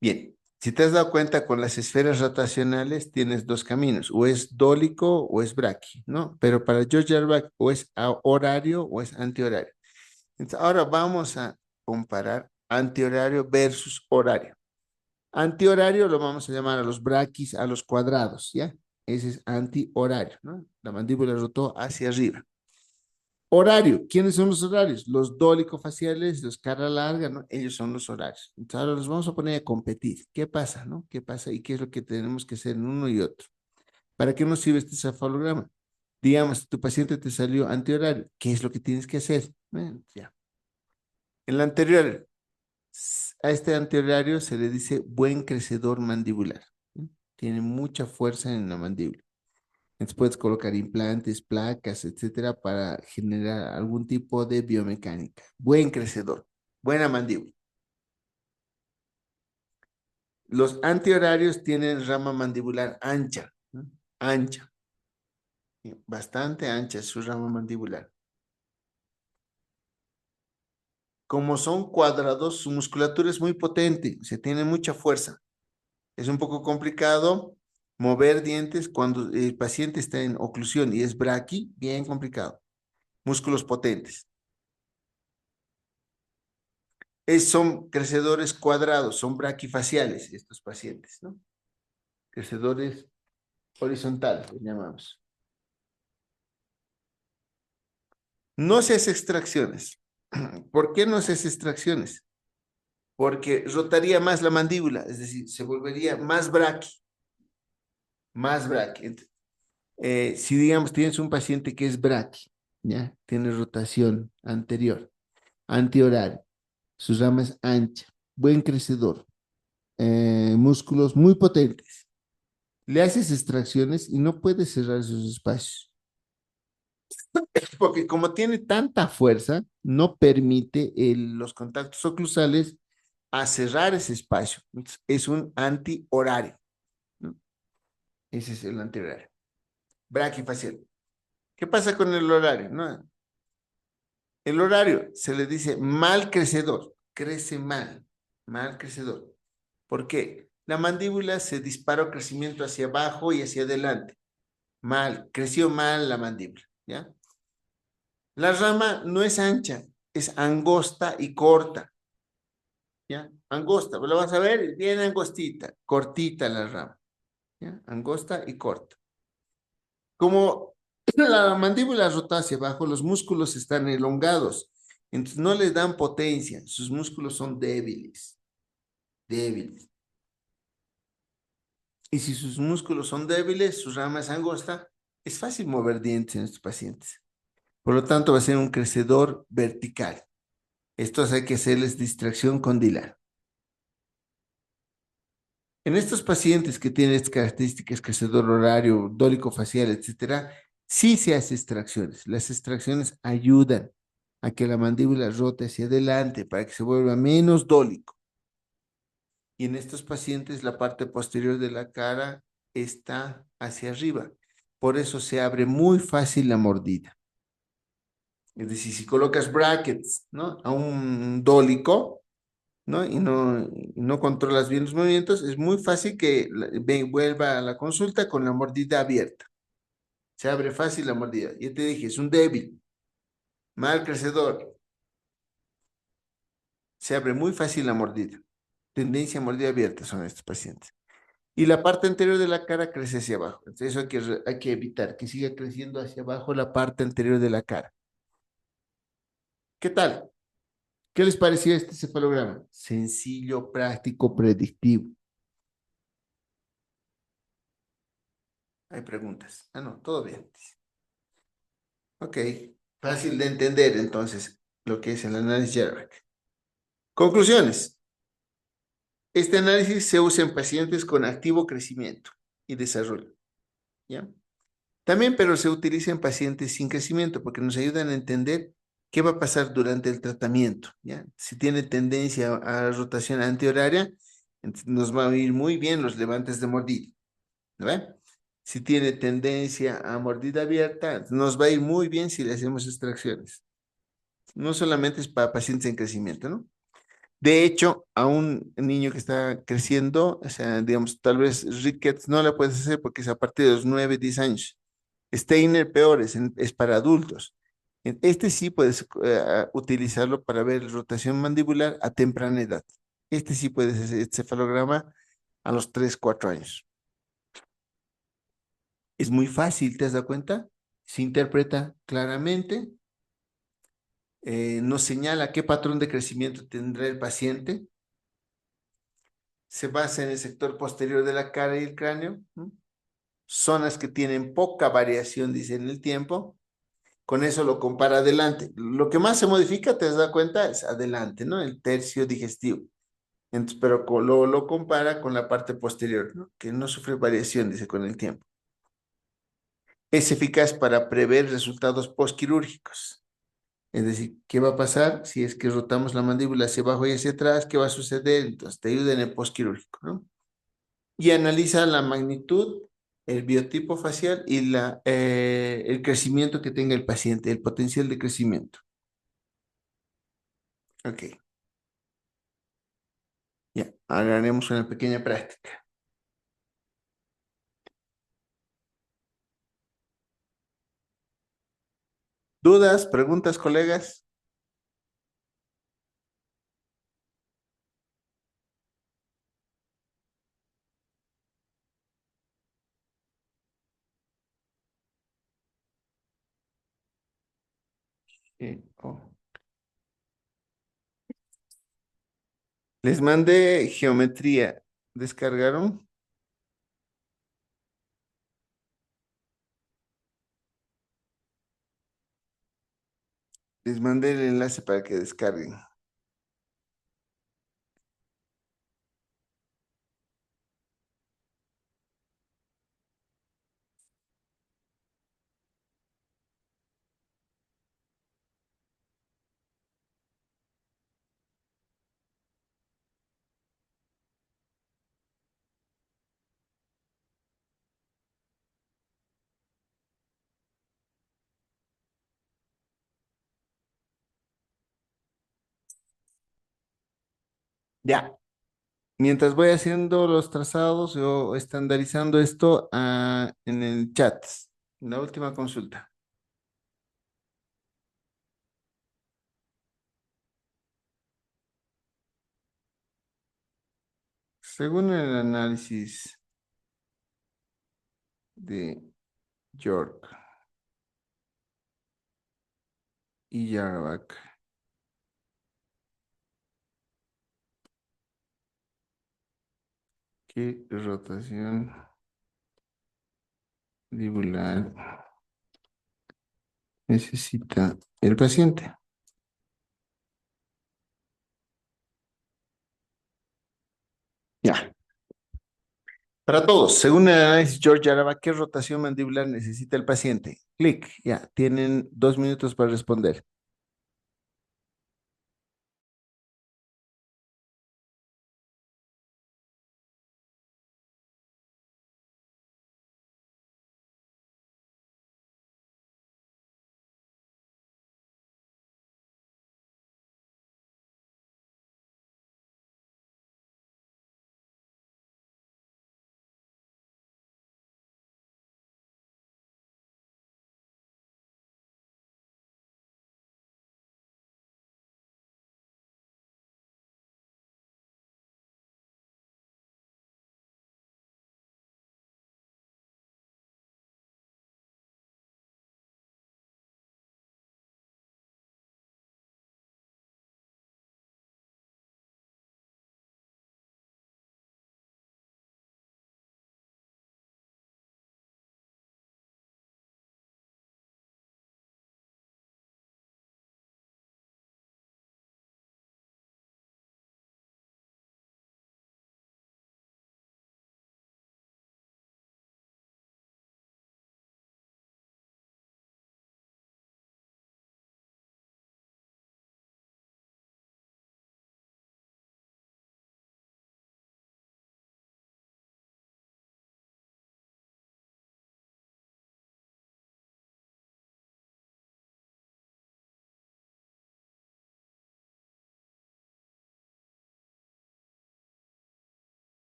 Bien, si te has dado cuenta con las esferas rotacionales tienes dos caminos, o es dólico o es braqui, ¿no? Pero para George Arbach o es horario o es antihorario. Entonces, ahora vamos a comparar antihorario versus horario. Antihorario lo vamos a llamar a los braquis, a los cuadrados, ¿ya? Ese es antihorario, ¿no? La mandíbula rotó hacia arriba. Horario, ¿quiénes son los horarios? Los dólico-faciales, los cara larga, ¿no? Ellos son los horarios. Entonces ahora los vamos a poner a competir. ¿Qué pasa, no? ¿Qué pasa y qué es lo que tenemos que hacer en uno y otro? ¿Para qué nos sirve este cefalograma? Digamos, tu paciente te salió antihorario. ¿Qué es lo que tienes que hacer? Bueno, ya. En la anterior, a este antihorario se le dice buen crecedor mandibular. ¿Sí? Tiene mucha fuerza en la mandíbula. Entonces puedes colocar implantes, placas, etcétera, para generar algún tipo de biomecánica. Buen crecedor, buena mandíbula. Los antihorarios tienen rama mandibular ancha, ¿no? Ancha, bastante ancha es su rama mandibular. Como son cuadrados, su musculatura es muy potente, se tiene mucha fuerza. Es un poco complicado mover dientes cuando el paciente está en oclusión y es braqui, bien complicado. Músculos potentes. Son crecedores cuadrados, son braquifaciales estos pacientes, ¿no? Crecedores horizontales, los llamamos. No se hace extracciones. ¿Por qué no se hace extracciones? Porque rotaría más la mandíbula, es decir, se volvería más braqui, más braqui. Si digamos tienes un paciente que es braqui, ¿ya? Tiene rotación anterior, antihorario, sus ramas anchas, buen crecedor, músculos muy potentes. Le haces extracciones y no puedes cerrar esos espacios. Porque como tiene tanta fuerza, no permite los contactos oclusales a cerrar ese espacio. Entonces, es un antihorario, ¿no? Ese es el antihorario. Braquifacial. ¿Qué pasa con el horario? ¿No? El horario se le dice mal crecedor, crece mal, mal crecedor. ¿Por qué? La mandíbula se disparó crecimiento hacia abajo y hacia adelante. Mal, creció mal la mandíbula, ¿ya? La rama no es ancha, es angosta y corta, ¿ya? Angosta, lo vas a ver, bien angostita, cortita la rama, ¿ya? Angosta y corta. Como la mandíbula rota hacia abajo, los músculos están elongados, entonces no les dan potencia, sus músculos son débiles, débiles. Y si sus músculos son débiles, su rama es angosta, es fácil mover dientes en estos pacientes. Por lo tanto, va a ser un crecedor vertical. Estos hay que hacerles distracción condilar. En estos pacientes que tienen estas características, crecedor horario, dólico facial, etcétera, sí se hace extracciones. Las extracciones ayudan a que la mandíbula rote hacia adelante para que se vuelva menos dólico. Y en estos pacientes la parte posterior de la cara está hacia arriba. Por eso se abre muy fácil la mordida. Es decir, si colocas brackets, ¿no? A un dólico, ¿no? Y no controlas bien los movimientos, es muy fácil que vuelva a la consulta con la mordida abierta. Se abre fácil la mordida. Ya te dije, es un débil, mal crecedor. Se abre muy fácil la mordida. Tendencia a mordida abierta son estos pacientes. Y la parte anterior de la cara crece hacia abajo. Entonces eso hay que evitar, que siga creciendo hacia abajo la parte anterior de la cara. ¿Qué tal? ¿Qué les pareció este cefalograma? Sencillo, práctico, predictivo. Hay preguntas. Ah, no, todo bien. Ok. Fácil de entender, entonces, lo que es el análisis Jeraback. Conclusiones. Este análisis se usa en pacientes con activo crecimiento y desarrollo, ¿ya? También, pero se utiliza en pacientes sin crecimiento porque nos ayudan a entender qué va a pasar durante el tratamiento, ¿ya? Si tiene tendencia a rotación antihoraria, nos va a ir muy bien los levantes de mordida, ¿no? Si tiene tendencia a mordida abierta, nos va a ir muy bien si le hacemos extracciones. No solamente es para pacientes en crecimiento, ¿no? De hecho, a un niño que está creciendo, o sea, digamos, tal vez Rickets no la puedes hacer porque es a partir de los 9, 10 años. Steiner peor, es para adultos. Este sí puedes utilizarlo para ver rotación mandibular a temprana edad. Este sí puedes hacer encefalograma a los 3, 4 años. Es muy fácil, ¿te has dado cuenta? Se interpreta claramente, nos señala qué patrón de crecimiento tendrá el paciente, se basa en el sector posterior de la cara y el cráneo, ¿no? Zonas que tienen poca variación, dice, en el tiempo. Con eso lo compara adelante. Lo que más se modifica, te has dado cuenta, es adelante, ¿no? El tercio digestivo. Entonces, pero lo compara con la parte posterior, ¿no? Que no sufre variación, dice, con el tiempo. Es eficaz para prever resultados postquirúrgicos. Es decir, ¿qué va a pasar si es que rotamos la mandíbula hacia abajo y hacia atrás? ¿Qué va a suceder? Entonces, te ayuda en el postquirúrgico, ¿no? Y analiza la magnitud, el biotipo facial y el crecimiento que tenga el paciente, el potencial de crecimiento. Ok, ya, ahora haremos una pequeña práctica. ¿Dudas, preguntas, colegas? Oh. Les mandé geometría. ¿Descargaron? Les mandé el enlace para que descarguen. Ya. Mientras voy haciendo los trazados o estandarizando esto en el chat. La última consulta. Según el análisis de York y Yarback, ¿qué rotación mandibular necesita el paciente? Ya. Para todos, según el análisis George Araba, ¿qué rotación mandibular necesita el paciente? Clic, ya, tienen 2 minutos para responder.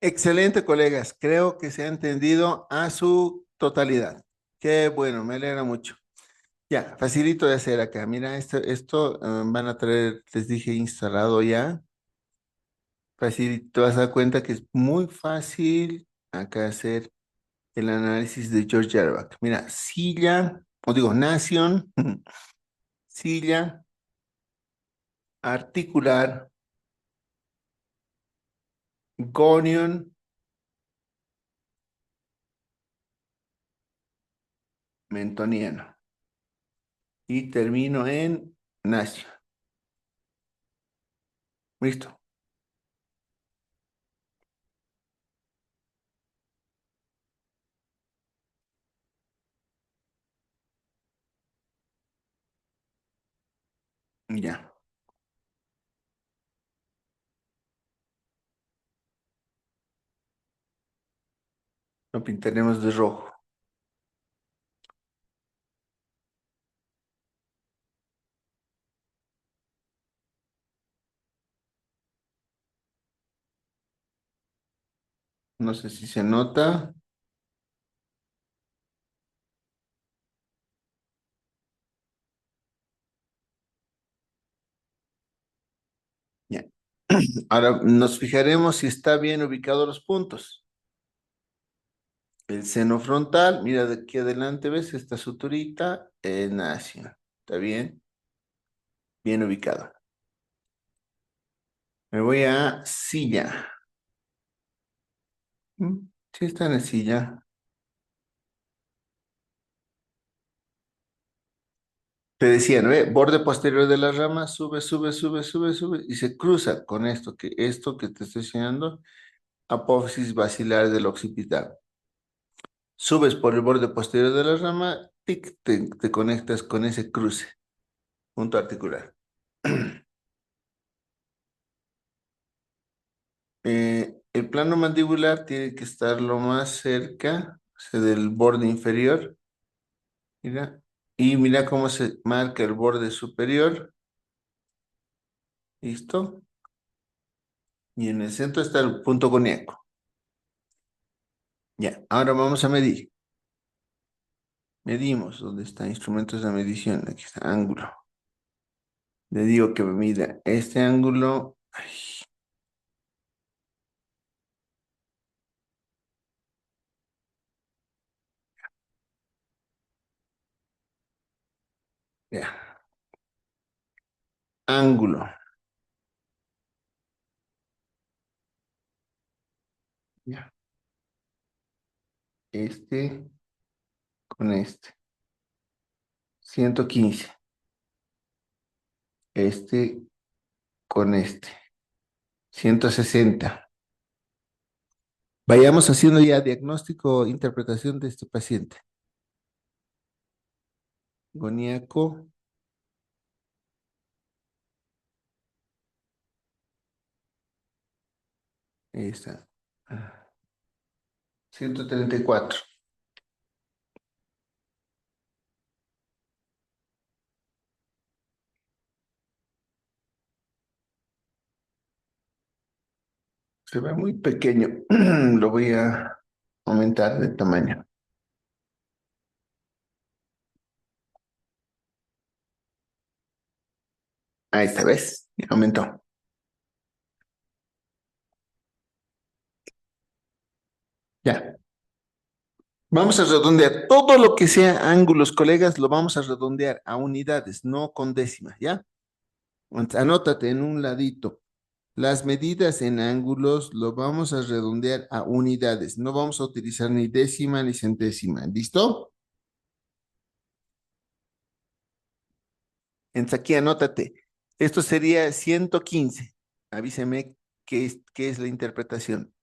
Excelente, colegas. Creo que se ha entendido a su totalidad. Qué bueno, me alegra mucho. Ya, facilito de hacer acá. Mira, esto van a traer, les dije, instalado ya. Facilito, te vas a dar cuenta que es muy fácil acá hacer el análisis de George Jarback. Mira, silla, o digo, nación, silla, articular, gonion, mentoniano. Y termino en nación. Listo. Ya, lo pintaremos de rojo. No sé si se nota. Ya. Ahora nos fijaremos si está bien ubicados los puntos. El seno frontal, mira de aquí adelante, ¿ves? Esta suturita en Asia. ¿Está bien? Bien ubicado. Me voy a silla. Sí, está en la silla. Te decía, ¿no? Borde posterior de la rama, sube, sube, sube, sube, sube, y se cruza con esto que te estoy enseñando, apófisis basilar del occipital. Subes por el borde posterior de la rama, tic, te conectas con ese cruce, punto articular. El plano mandibular tiene que estar lo más cerca, o sea, del borde inferior, mira, y mira cómo se marca el borde superior, ¿listo? Y en el centro está el punto coniaco. Ya, ahora vamos a medir. Medimos, ¿dónde está? Instrumentos de medición, aquí está, ángulo. Le digo que me mida este ángulo, ay, ya, ángulo, ya, este con este, 115, este con este, 160. Vayamos haciendo ya diagnóstico, interpretación de este paciente. Goníaco, ahí está. 134. Se ve muy pequeño. Lo voy a aumentar de tamaño. Ahí está, ¿ves? Ya aumentó. Ya. Vamos a redondear. Todo lo que sea ángulos, colegas, lo vamos a redondear a unidades, no con décimas, ¿ya? Anótate en un ladito. Las medidas en ángulos lo vamos a redondear a unidades. No vamos a utilizar ni décima ni centésima. ¿Listo? Entonces aquí anótate. Esto sería 115. Avíseme qué es la interpretación.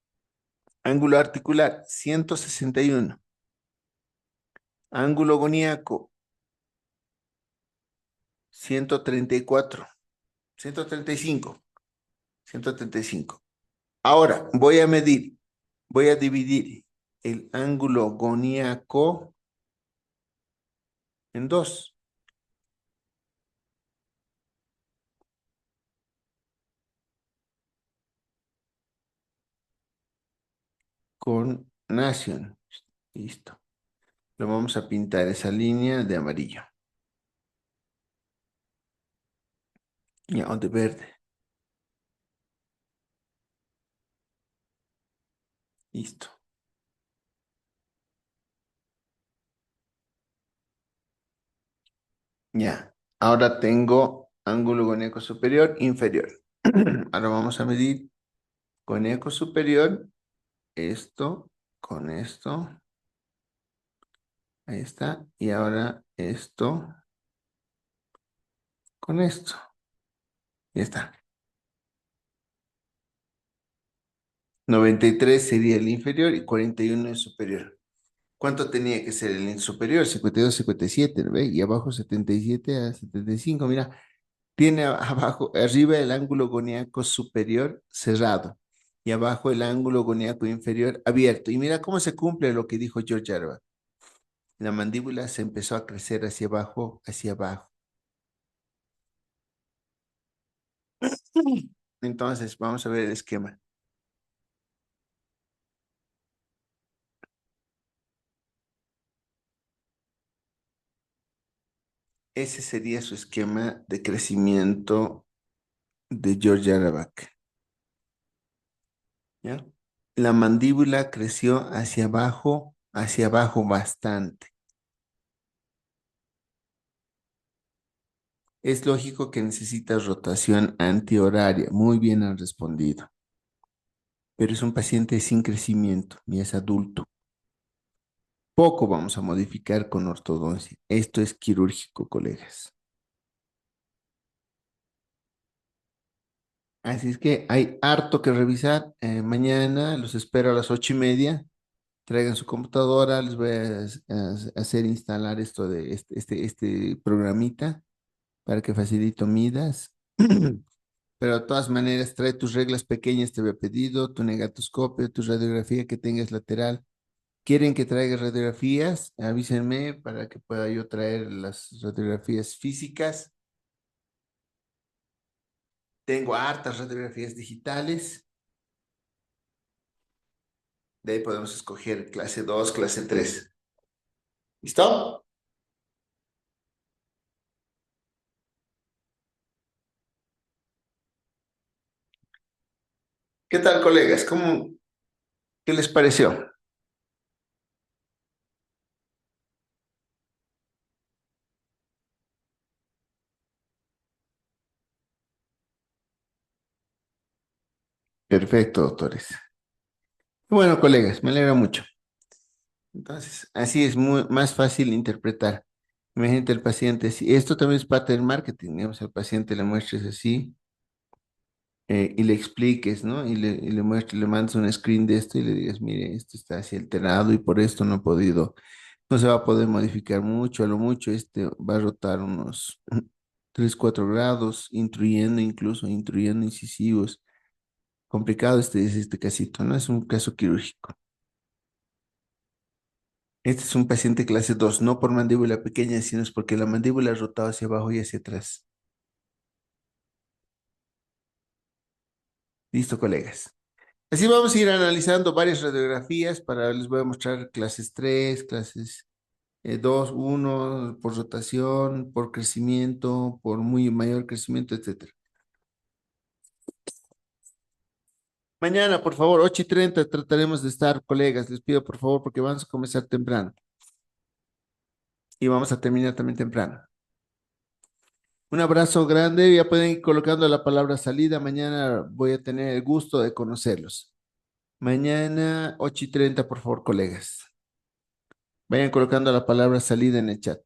Ángulo articular, 161. Ángulo goníaco, 134. 135. 135. Ahora voy a dividir el ángulo goníaco en dos. con Nation. Listo. Lo vamos a pintar esa línea de amarillo. Ya, o de verde. Listo. Ya. Ahora tengo ángulo coníaco superior, inferior. Ahora vamos a medir coníaco superior, esto con esto. Ahí está. Y ahora esto con esto. Ya está. 93 sería el inferior y 41 el superior. ¿Cuánto tenía que ser el superior? 52, 57, ¿no ve? Y abajo 77 a 75. Mira, tiene abajo, arriba el ángulo goníaco superior cerrado y abajo el ángulo goníaco inferior abierto. Y mira cómo se cumple lo que dijo George Arba. La mandíbula se empezó a crecer hacia abajo, hacia abajo. Entonces, vamos a ver el esquema. Ese sería su esquema de crecimiento de George Arabak. ¿Ya? La mandíbula creció hacia abajo bastante. Es lógico que necesitas rotación antihoraria. Muy bien han respondido. Pero es un paciente sin crecimiento y es adulto. Poco vamos a modificar con ortodoncia. Esto es quirúrgico, colegas. Así es que hay harto que revisar. Mañana los espero a las 8:30. Traigan su computadora, les voy a hacer instalar esto de este programita para que facilito midas. Pero de todas maneras, trae tus reglas pequeñas, te había pedido, tu negatoscopio, tu radiografía que tengas lateral. ¿Quieren que traiga radiografías? Avísenme para que pueda yo traer las radiografías físicas. Tengo hartas radiografías digitales. De ahí podemos escoger clase 2, clase 3. ¿Listo? ¿Qué tal, colegas? ¿Qué les pareció? Perfecto, doctores. Bueno, colegas, me alegra mucho. Entonces, así es más fácil interpretar. Imagínate el paciente así. Esto también es parte del marketing, digamos, al paciente le muestres así y le expliques, ¿no? Y le muestres, le mandas un screen de esto y le digas, mire, esto está así alterado y por esto no he podido, no se va a poder modificar mucho, a lo mucho este va a rotar unos 3 4 grados, intruyendo incisivos. Complicado este es este casito, ¿no? Es un caso quirúrgico. Este es un paciente clase 2 no por mandíbula pequeña, sino es porque la mandíbula ha rotado hacia abajo y hacia atrás. Listo, colegas. Así vamos a ir analizando varias radiografías les voy a mostrar clases 3 clases 2, 1, por rotación, por crecimiento, por muy mayor crecimiento, etcétera. Mañana, por favor, 8:30 trataremos de estar, colegas. Les pido, por favor, porque vamos a comenzar temprano y vamos a terminar también temprano. Un abrazo grande. Ya pueden ir colocando la palabra salida. Mañana voy a tener el gusto de conocerlos. Mañana 8:30, por favor, colegas. Vayan colocando la palabra salida en el chat.